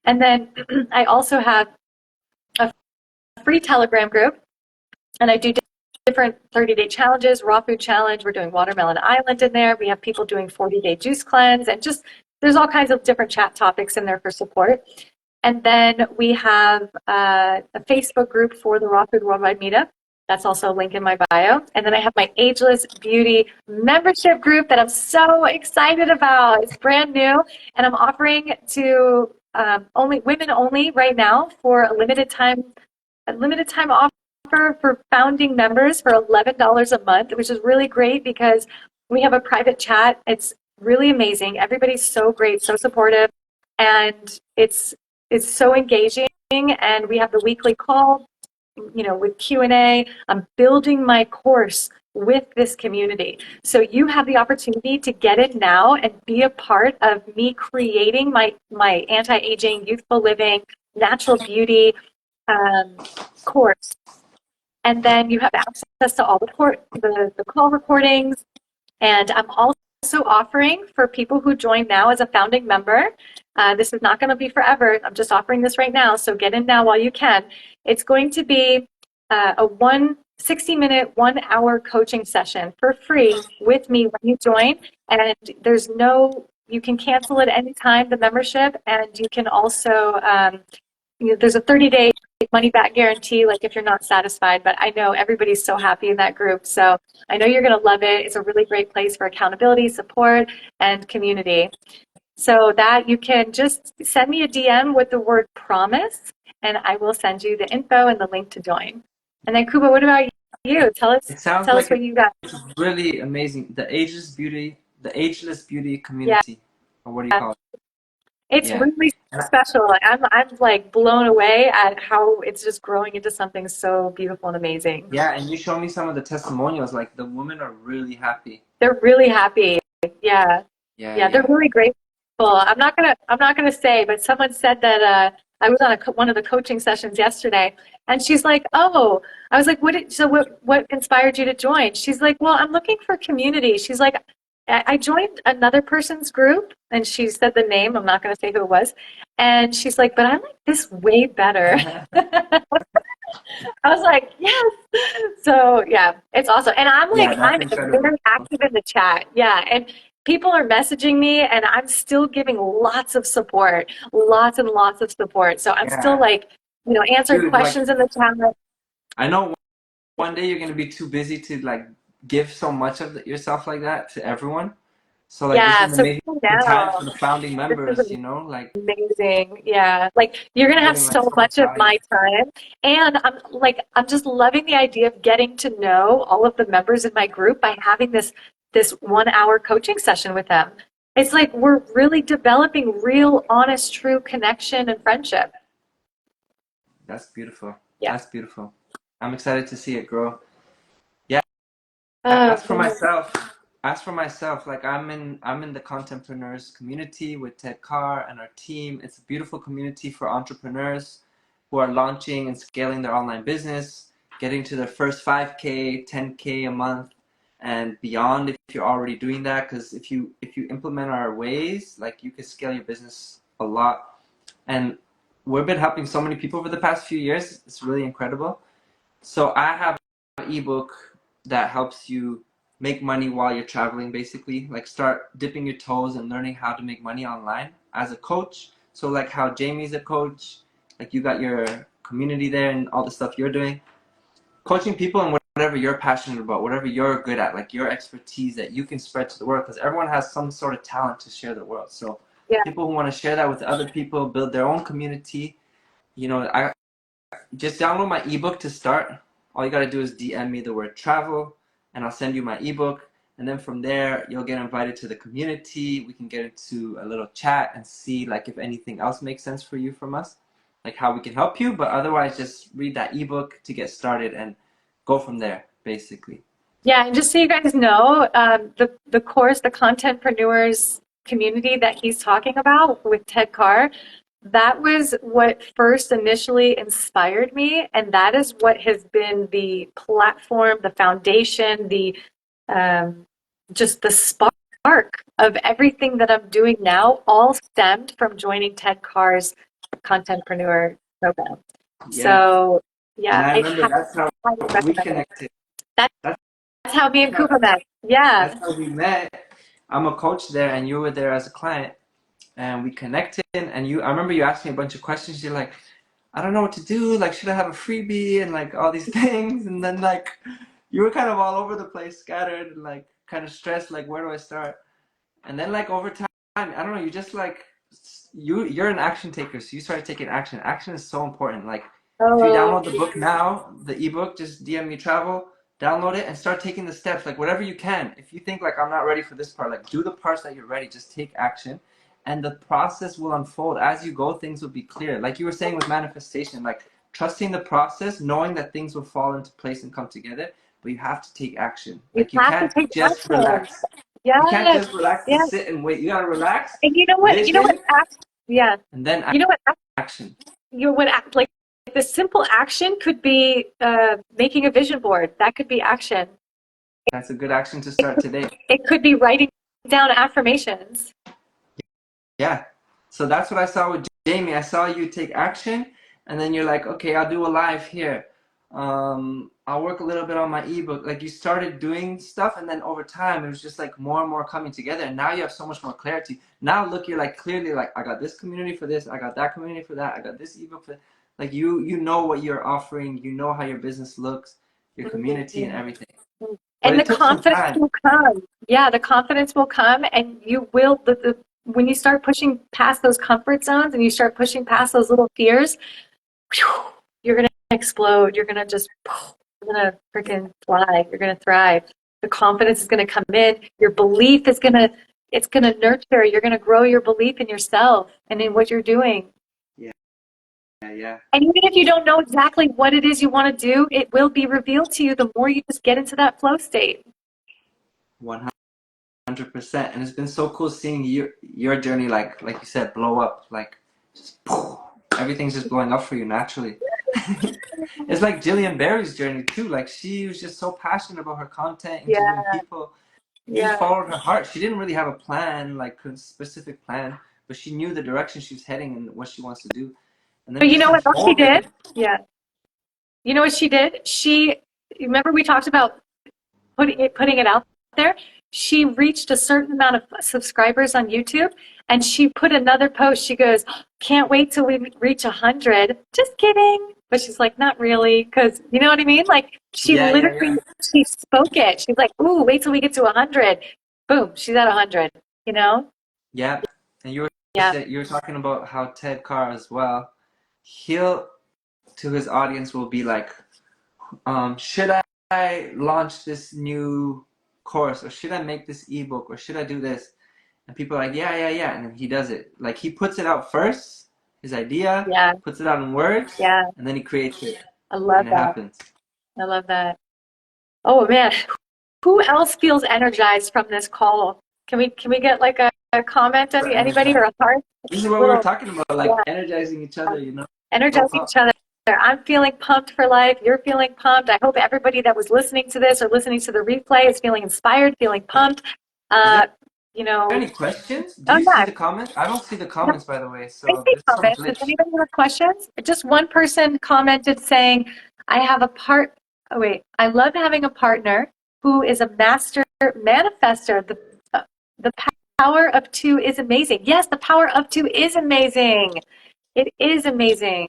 And then I also have a free Telegram group, and I do different 30-day challenges, raw food challenge. We're doing Watermelon Island in there. We have people doing 40-day juice cleanse, and just there's all kinds of different chat topics in there for support. And then we have a Facebook group for the Raw Food Worldwide Meetup. That's also a link in my bio. And then I have my Ageless Beauty membership group that I'm so excited about. It's brand new, and I'm offering to only women only right now for a limited time offer for founding members for $11 a month, which is really great because we have a private chat. It's really amazing. Everybody's so great, so supportive, and it's so engaging. And we have the weekly call, you know, with Q&A. I'm building my course with this community. So you have the opportunity to get in now and be a part of me creating my anti-aging, youthful living, natural beauty course. And then you have access to all the call recordings. And I'm also offering for people who join now as a founding member. This is not going to be forever. I'm just offering this right now. So get in now while you can. It's going to be a 60-minute, 1 hour coaching session for free with me when you join. And you can cancel at any time the membership. And you can also, there's a 30-day money back guarantee, like if you're not satisfied, but I know everybody's so happy in that group. So I know you're going to love it. It's a really great place for accountability, support, and community. So that you can just send me a DM with the word promise, and I will send you the info and the link to join. And then Kuba, what about you? It sounds Tell us like what you got. it's really amazing. The ageless beauty Yeah. community, or what do you call it? It's Yeah. really And special. I'm like blown away at how it's just growing into something so beautiful and amazing. yeah, and you show me some of the testimonials. Like the women are really happy. They're really happy. Yeah. Yeah, Yeah, they're yeah. really grateful. I'm not gonna say, but someone said that I was on one of the coaching sessions yesterday, and she's like, "Oh," I was like, what inspired you to join?" She's like, "Well, I'm looking for community." She's like, I joined another person's group, and she said the name. I'm not gonna say who it was, and she's like, "But I like this way better." I was like, yes. So yeah, it's awesome. And Yeah, that's I'm incredible. very active in the chat. Yeah. And people are messaging me and I'm still giving lots of support, lots and lots of support. So I'm still Yeah. like, answering Dude, like questions in the chat. I know one day you're gonna be too busy to like give so much of yourself like that to everyone. So like this Yeah. is an So amazing time now for the founding this members, is you know, like amazing. Yeah. Like you're going to have giving like so so much much of value. my time. And I'm just loving the idea of getting to know all of the members in my group by having this 1 hour coaching session with them. It's like we're really developing real, honest, true connection and friendship. That's beautiful. Yeah. That's beautiful. I'm excited to see it grow. Yeah, Oh, as for myself, like I'm in the contentpreneurs community with Ted Carr and our team. It's a beautiful community for entrepreneurs who are launching and scaling their online business, getting to their first 5K, 10K a month and beyond if you're already doing that. Because if you implement our ways, like you can scale your business a lot. And we've been helping so many people over the past few years. It's really incredible. So I have an ebook that helps you make money while you're traveling, basically. Like start dipping your toes and learning how to make money online as a coach. So like how Jamie's a coach, like you got your community there and all the stuff you're doing. Coaching people and whatever you're passionate about, whatever you're good at, like your expertise that you can spread to the world, because everyone has some sort of talent to share the world. So yeah. people who want to share that with other people, build their own community, I just download my ebook to start. All you got to do is DM me the word travel, and I'll send you my ebook. And then from there, you'll get invited to the community. We can get into a little chat and see like if anything else makes sense for you from us, like how we can help you. But otherwise, just read that ebook to get started and go from there, basically. Yeah, and just so you guys know, the course, the Contentpreneurs community that he's talking about with Ted Carr, that was what first initially inspired me, and that is what has been the platform, the foundation, the um, just the spark of everything that I'm doing now. All stemmed from joining Ted Carr's Contentpreneur program. Yeah. So And yeah, I I remember that's how highly we recommend it. connected. That's That's that's how me and how, Kuba met. Yeah. that's how we met. I'm a coach there, and you were there as a client. And we connected and I remember you asked me a bunch of questions. You're like, I don't know what to do, like should I have a freebie and like all these things, and then like you were kind of all over the place, scattered and like kind of stressed, like where do I start? And then like over time, I don't know, you just like you're an action taker, so you started taking action. Action is so important. Like if you Oh, download the book now, the ebook, just DM me travel, download it and start taking the steps, like whatever you can. If you think like I'm not ready for this part, like do the parts that you're ready, just take action. And the process will unfold as you go. Things will be clear, like you were saying with manifestation, like trusting the process, knowing that things will fall into place and come together. But you have to take action. you Like you have to can't take just action. relax. You can't Yes. just relax and Yes. sit and wait. You gotta relax, And you know what? You know what? vision, Yeah. and then You know what? action. What like the simple action could be making a vision board. That could be action. That's a good action to start today. It could be writing down affirmations. Yeah. So that's what I saw with Jamie. I saw you take action, and then you're like, okay, I'll do a live here. I'll work a little bit on my ebook. Like you started doing stuff, and then over time, it was just like more and more coming together. And now you have so much more clarity. Now look, you're like clearly like, I got this community for this, I got that community for that, I got this ebook for that. Like you know what you're offering, you know how your business looks, your community and Mhm. everything. But And the it took some confidence time. will come. Yeah, the confidence will come, and you will. When you start pushing past those comfort zones and you start pushing past those little fears, whew, you're gonna explode. You're gonna just, you're gonna freaking fly. You're gonna thrive. The confidence is gonna come in. Your belief is gonna, it's gonna nurture. You're gonna grow your belief in yourself and in what you're doing. Yeah, yeah. And even if you don't know exactly what it is you want to do, it will be revealed to you the more you just get into that flow state. 100%. And it's been so cool seeing your journey, like you said, blow up. Like just poof, everything's just blowing up for you naturally. It's like Jillian Berry's journey too. Like she was just so passionate about her content, interviewing Yeah, people. She just yeah. followed her heart. She didn't really have a plan, like a specific plan, but she knew the direction she was heading and what she wants to do. And then But it you just know what else she unfolded. did? Yeah. You know what she did? Remember we talked about putting it out there? She reached a certain amount of subscribers on YouTube and she put another post. She goes, can't wait till we reach 100. Just kidding. But she's like, not really. Because you know what I mean? Like she Yeah, yeah, literally, yeah. she spoke it. She's like, ooh, wait till we get to 100. Boom, she's at 100, you know? Yeah. And Yeah. you were talking about how Ted Carr as well. He'll to his audience will be like, should I launch this new course or should I make this ebook or should I do this? And people are like, yeah, yeah, yeah. And then he does it. Like he puts it out first, his idea, Yeah. puts it out in words, Yeah. and then he creates it. I love And it that. happens. I love that. Oh man, who else feels energized from this call? Can we get like a comment? So Anybody or energized. a heart? This is what we were Little, talking about, like yeah, energizing each other, Go energizing pup. each other. I'm feeling pumped for life. You're feeling pumped. I hope everybody that was listening to this or listening to the replay is feeling inspired, feeling pumped. Is there Uh, you know, any questions? Do oh you see yeah, the comments? I don't see the no, comments, by the way, I so see there's some comments. Does glitch. anybody have questions? Just one person commented saying, I have a part. Oh, wait. I love having a partner who is a master manifester. The power of two is amazing. Yes, the power of two is amazing. It is amazing.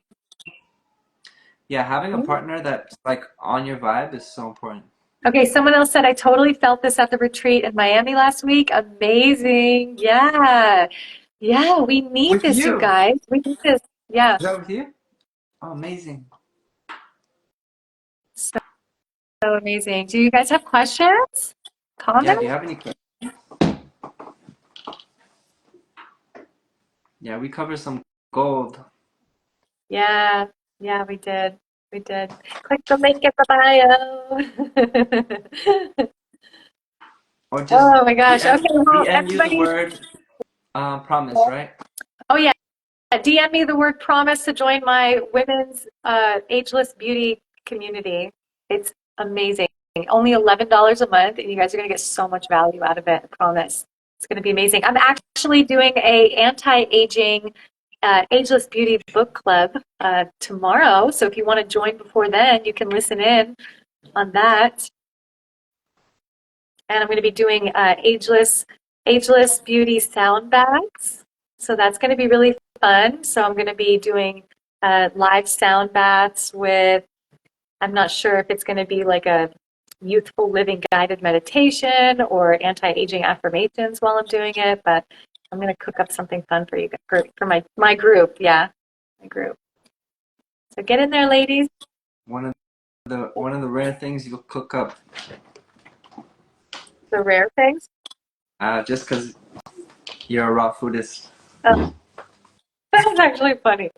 Yeah, having a partner that's like on your vibe is so important. Okay, someone else said, I totally felt this at the retreat in Miami last week. Amazing. Yeah. Yeah, we need With this, you you. guys. We need this. Yeah. Is that with you? Oh, amazing. So amazing. Do you guys have questions? Yeah, do Comments? you have any questions? Yeah, we cover some gold. Yeah. Yeah, we did. We did. Click the link in the bio. Or just Oh my gosh. Okay, well, DM you the everybody. word promise, right? Oh yeah, DM me the word promise to join my women's ageless beauty community. It's amazing. Only $11 a month, and you guys are going to get so much value out of it. I promise. It's going to be amazing. I'm actually doing a anti-aging ageless beauty book club tomorrow. So if you want to join before then, you can listen in on that. And I'm going to be doing ageless beauty sound baths. So that's going to be really fun. So I'm going to be doing live sound baths with. I'm not sure if it's going to be like a youthful living guided meditation or anti-aging affirmations while I'm doing it, but I'm going to cook up something fun for you for my group. Yeah, my group. So get in there, ladies. One of the rare things you'll cook up, The rare things. just because you're a raw foodist. Oh, that was actually funny.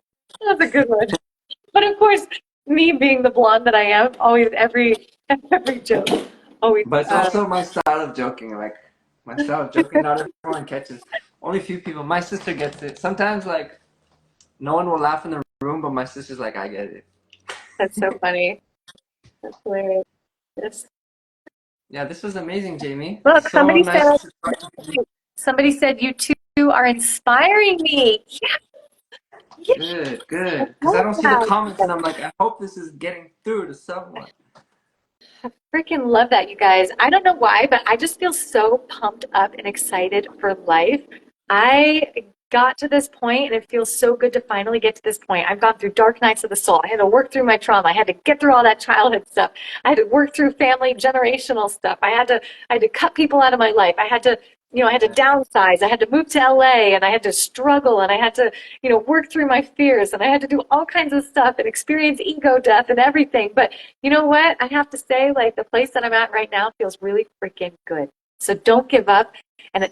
That's a good one. But of course, me being the blonde that I am, always every joke always. But it's also my style of joking. Like my style of joking, not everyone catches. Only a few people. My sister gets it. Sometimes like no one will laugh in the room, but my sister's like, I get it. That's so funny. That's hilarious. Yes. Yeah, this was amazing, Jamie. Look, So nice to talk to you. somebody said you two are inspiring me. Good, good. Because I love don't see the that. comments, and I'm like, I hope this is getting through to someone. Freaking love that, you guys. I don't know why, but I just feel so pumped up and excited for life. I got to this point, and it feels so good to finally get to this point. I've gone through dark nights of the soul. I had to work through my trauma. I had to get through all that childhood stuff. I had to work through family generational stuff. I had to cut people out of my life. I had to downsize. I had to move to LA, and I had to struggle, and I had to, work through my fears, and I had to do all kinds of stuff and experience ego death and everything. But you know what? I have to say, like, the place that I'm at right now feels really freaking good. So don't give up. And,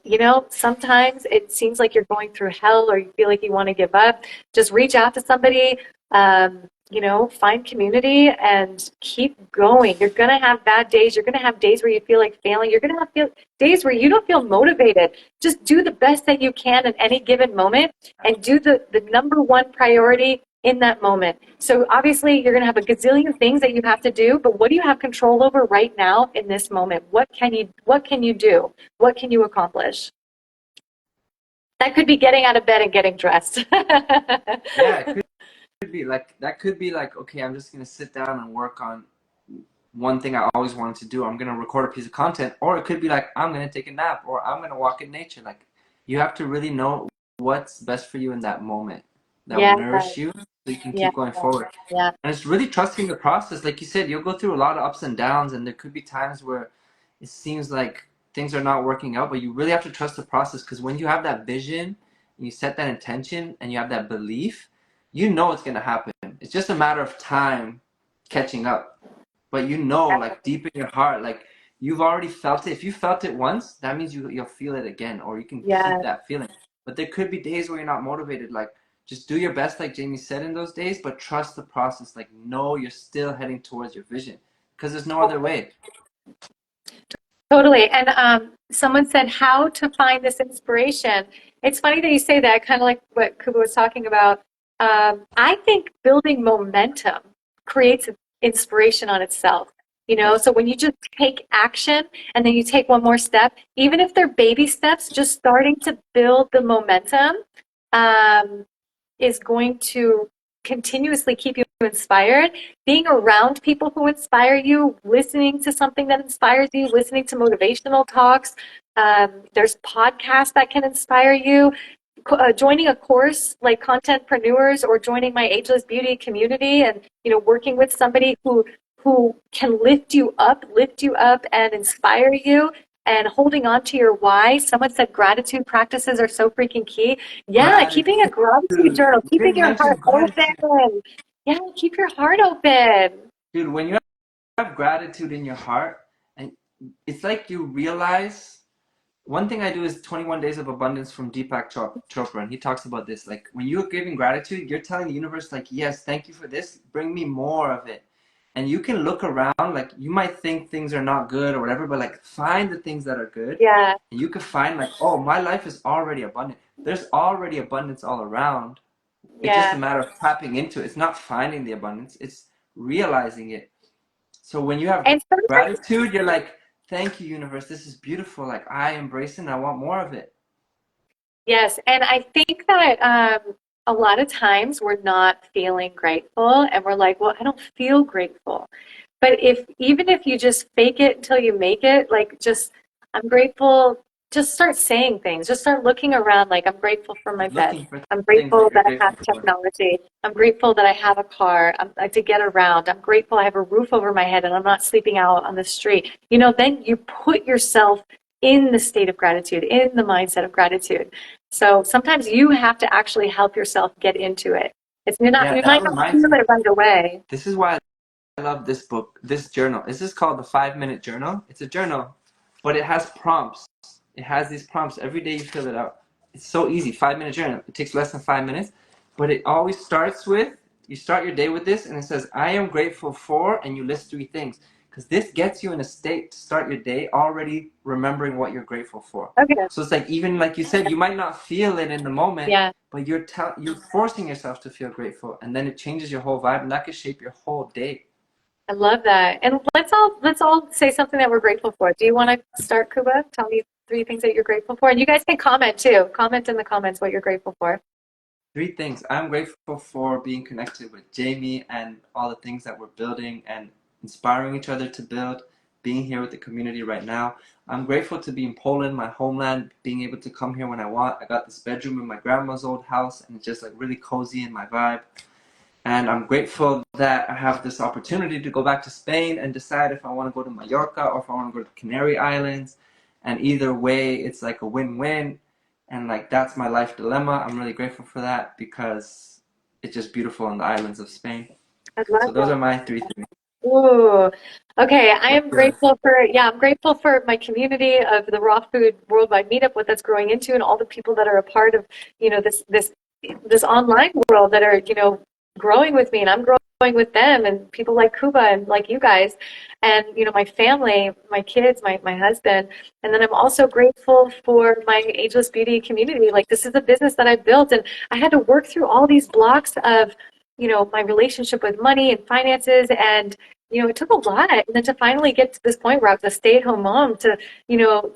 sometimes it seems like you're going through hell or you feel like you want to give up. Just reach out to somebody, find community and keep going. You're going to have bad days. You're going to have days where you feel like failing. You're going to have days where you don't feel motivated. Just do the best that you can at any given moment and do the number one priority in that moment. So obviously you're going to have a gazillion things that you have to do, but what do you have control over right now in this moment? What can you do? What can you accomplish? That could be getting out of bed and getting dressed. Yeah, it could be like that. Could be like, okay, I'm just gonna sit down and work on one thing I always wanted to do. I'm gonna record a piece of content, or it could be like I'm gonna take a nap, or I'm gonna walk in nature. Like you have to really know what's best for you in that moment that will Yeah, nourish you, so you can yeah, keep going forward. yeah. And it's really trusting the process. Like you said, you'll go through a lot of ups and downs, and there could be times where it seems like things are not working out, but you really have to trust the process because when you have that vision and you set that intention and you have that belief, you know it's going to happen. It's just a matter of time catching up. But like deep in your heart, like you've already felt it. If you felt it once, that means you'll feel it again, or you can keep Yeah. that feeling. But there could be days where you're not motivated. Like just do your best, like Jamie said in those days, but trust the process. Like know you're still heading towards your vision because there's no other way. Totally. And someone said how to find this inspiration. It's funny that you say that, kind of like what Kuba was talking about. I think building momentum creates inspiration on itself. So Yes. when you just take action and then you take one more step, even if they're baby steps, just starting to build the momentum, um, is going to continuously keep you inspired. Being around people who inspire you, listening to something that inspires you, listening to motivational talks. There's podcasts that can inspire you. Joining a course like Contentpreneurs or joining my Ageless Beauty community and working with somebody who can lift you up and inspire you and holding on to your why. Someone said gratitude practices are so freaking key. Yeah, keeping a Gratitude. gratitude journal, You keeping didn't your mention heart gratitude. open. Yeah, keep your heart open. Dude, when you have gratitude in your heart, and it's like you realize one thing I do is 21 Days of Abundance from Deepak Chopra, and he talks about this. Like when you're giving gratitude, you're telling the universe, like, yes, thank you for this, bring me more of it. And you can look around, like you might think things are not good or whatever, but like find the things that are good, Yeah, and you can find like, oh, my life is already abundant. There's already abundance all around. It's just a yeah. matter of tapping into it. It's not finding the abundance, it's realizing it. So when you have And sometimes, gratitude, you're like, thank you, universe. This is beautiful. Like I embrace it and I want more of it. yes, and I think that a lot of times we're not feeling grateful and we're like, well, I don't feel grateful. But even if you just fake it until you make it, like just, I'm grateful, just start saying things. Just start looking around like, I'm grateful for my bed. Looking for I'm things grateful that you're that I have grateful for. technology. I'm grateful that I have a car to get around. I'm grateful I have a roof over my head and I'm not sleeping out on the street. Then you put yourself in the state of gratitude, in the mindset of gratitude. So sometimes you have to actually help yourself get into it. Yeah, You that might not reminds feel me. it right away. This is why I love this book, this journal. This is called the 5 Minute Journal. It's a journal, but it has prompts. It has these prompts. Every day you fill it out. It's so easy. 5 minute journal. It takes less than 5 minutes, but it always starts with you start your day with this, and it says, I am grateful for, and you list three things. Because this gets you in a state to start your day already remembering what you're grateful for. Okay. So it's like, even like you said, you might not feel it in the moment, Yeah. but you're forcing yourself to feel grateful, and then it changes your whole vibe, and that could shape your whole day. I love that. And let's all say something that we're grateful for. Do you want to start, Kuba? Tell me three things that you're grateful for. And you guys can comment too. Comment in the comments what you're grateful for. Three things. I'm grateful for being connected with Jamie and all the things that we're building and inspiring each other to build, being here with the community right now. I'm grateful to be in Poland, my homeland, being able to come here when I want. I got this bedroom in my grandma's old house and it's just like really cozy in my vibe. And I'm grateful that I have this opportunity to go back to Spain and decide if I want to go to Mallorca or if I want to go to the Canary Islands. And either way, it's like a win-win. And like that's my life dilemma. I'm really grateful for that because it's just beautiful on the islands of Spain. I love So those that. are my three things. Ooh. Okay, I What's am yours? grateful for, yeah, I'm grateful for my community of the Raw Food Worldwide Meetup, what that's growing into, and all the people that are a part of, this online world that are, growing with me, and I'm growing with them, and people like Kuba and like you guys, and my family, my kids, my husband, and then I'm also grateful for my Ageless Beauty community. Like this is a business that I built, and I had to work through all these blocks of, my relationship with money and finances, and it took a lot. And then to finally get to this point where I was a stay-at-home mom to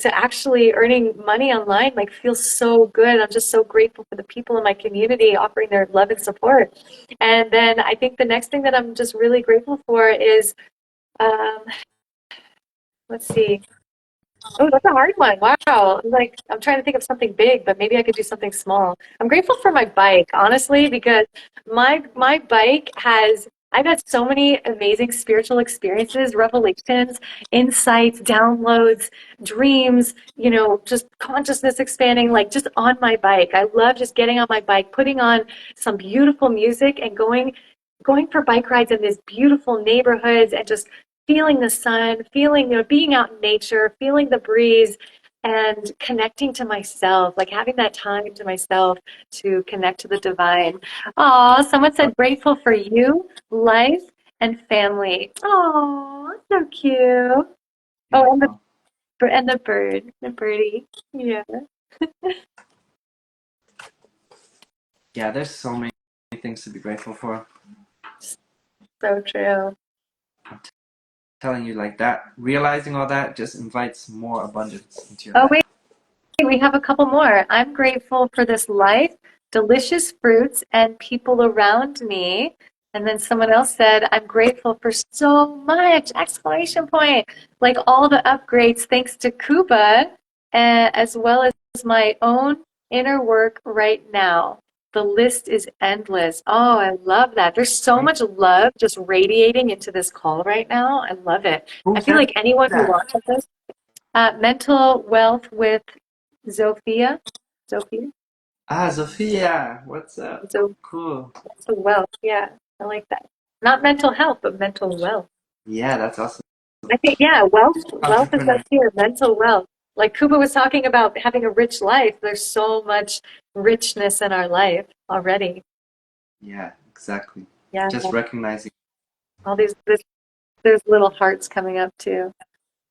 actually earning money online, like feels so good. I'm just so grateful for the people in my community offering their love and support. And then I think the next thing that I'm just really grateful for is, um, let's see. Oh, that's a hard one. Wow. I'm trying to think of something big, but maybe I could do something small. I'm grateful for my bike, honestly, because my bike has I've had so many amazing spiritual experiences, revelations, insights, downloads, dreams, just consciousness expanding, like just on my bike. I love just getting on my bike, putting on some beautiful music and going for bike rides in these beautiful neighborhoods and just feeling the sun, feeling, being out in nature, feeling the breeze, and connecting to myself, like having that time to myself to connect to the divine. Oh, someone said grateful for you, life, and family. Oh, so cute. Oh, Beautiful. and the birdie. Yeah, Yeah, there's so many things to be grateful for. so true. I'm telling you, like that, realizing all that just invites more abundance into your Oh, life. we have a couple more. I'm grateful for this life, delicious fruits, and people around me. And then someone else said, I'm grateful for so much! Exclamation point. Like all the upgrades thanks to Kuba, as well as my own inner work right now. The list is endless. Oh, I love that. There's so much love just radiating into this call right now. I love it. Who I feel said like anyone who that? watches this, mental wealth with Zofia. Zofia? Ah, Sophia, what's up? So, Cool. so wealth. Yeah, I like that. Not mental health, but mental wealth. Yeah, that's awesome. I think, yeah, wealth is up Entrepreneur. here, mental wealth. Like Kuba was talking about having a rich life. There's so much richness in our life already. Yeah, exactly. Yeah, Just recognizing. all there's little hearts coming up too.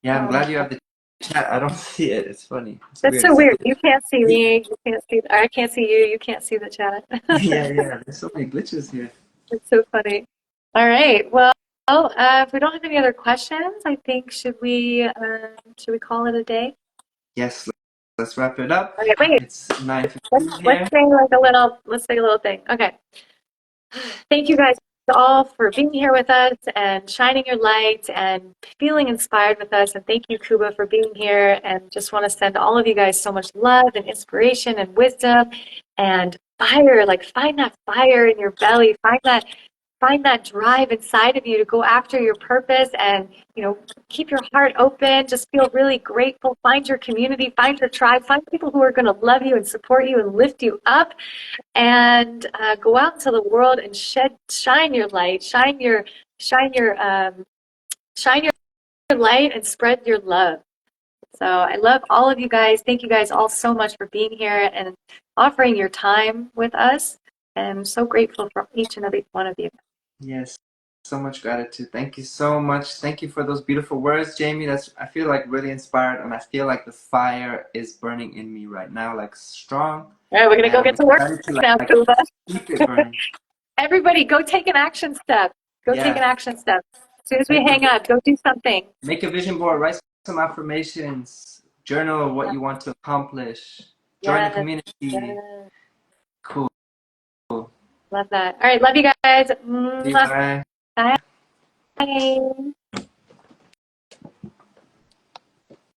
Yeah, I'm Oh, glad you have the chat. I don't see it. It's funny. It's that's weird. so See weird. You can't see it? me. You can't see, or I can't see you. You can't see the chat. Yeah, yeah. There's so many glitches here. It's so funny. All right. Well, if we don't have any other questions, I think should we call it a day? Yes, let's wrap it up. All right. Wait. It's Let's 9:15 let's here. say like a little. Let's say a little thing. Okay. Thank you guys all for being here with us and shining your light and feeling inspired with us. And thank you, Kuba, for being here. And just want to send all of you guys so much love and inspiration and wisdom and fire. Like find that fire in your belly. Find that drive inside of you to go after your purpose and keep your heart open. Just feel really grateful. Find your community, find your tribe, find people who are going to love you and support you and lift you up, and go out into the world and shine your light, shine your shine your light and spread your love. So I love all of you guys. Thank you guys all so much for being here and offering your time with us. And I'm so grateful for each and every one of you. Yes, so much gratitude. Thank you so much. Thank you for those beautiful words, Jamie. I feel like really inspired and I feel like the fire is burning in me right now, like strong. All right, we're gonna And go I'm get to work excited to now, like Kuba. keep it burning. Everybody, go take an action step. Go take an Yeah. action step. As soon as we Make a hang up, go do something. make a vision board, write some affirmations, journal what you want to accomplish, join a Yes, community. yes. Cool. Love that. All right. Love you guys. See you, Mwah. bye. Bye.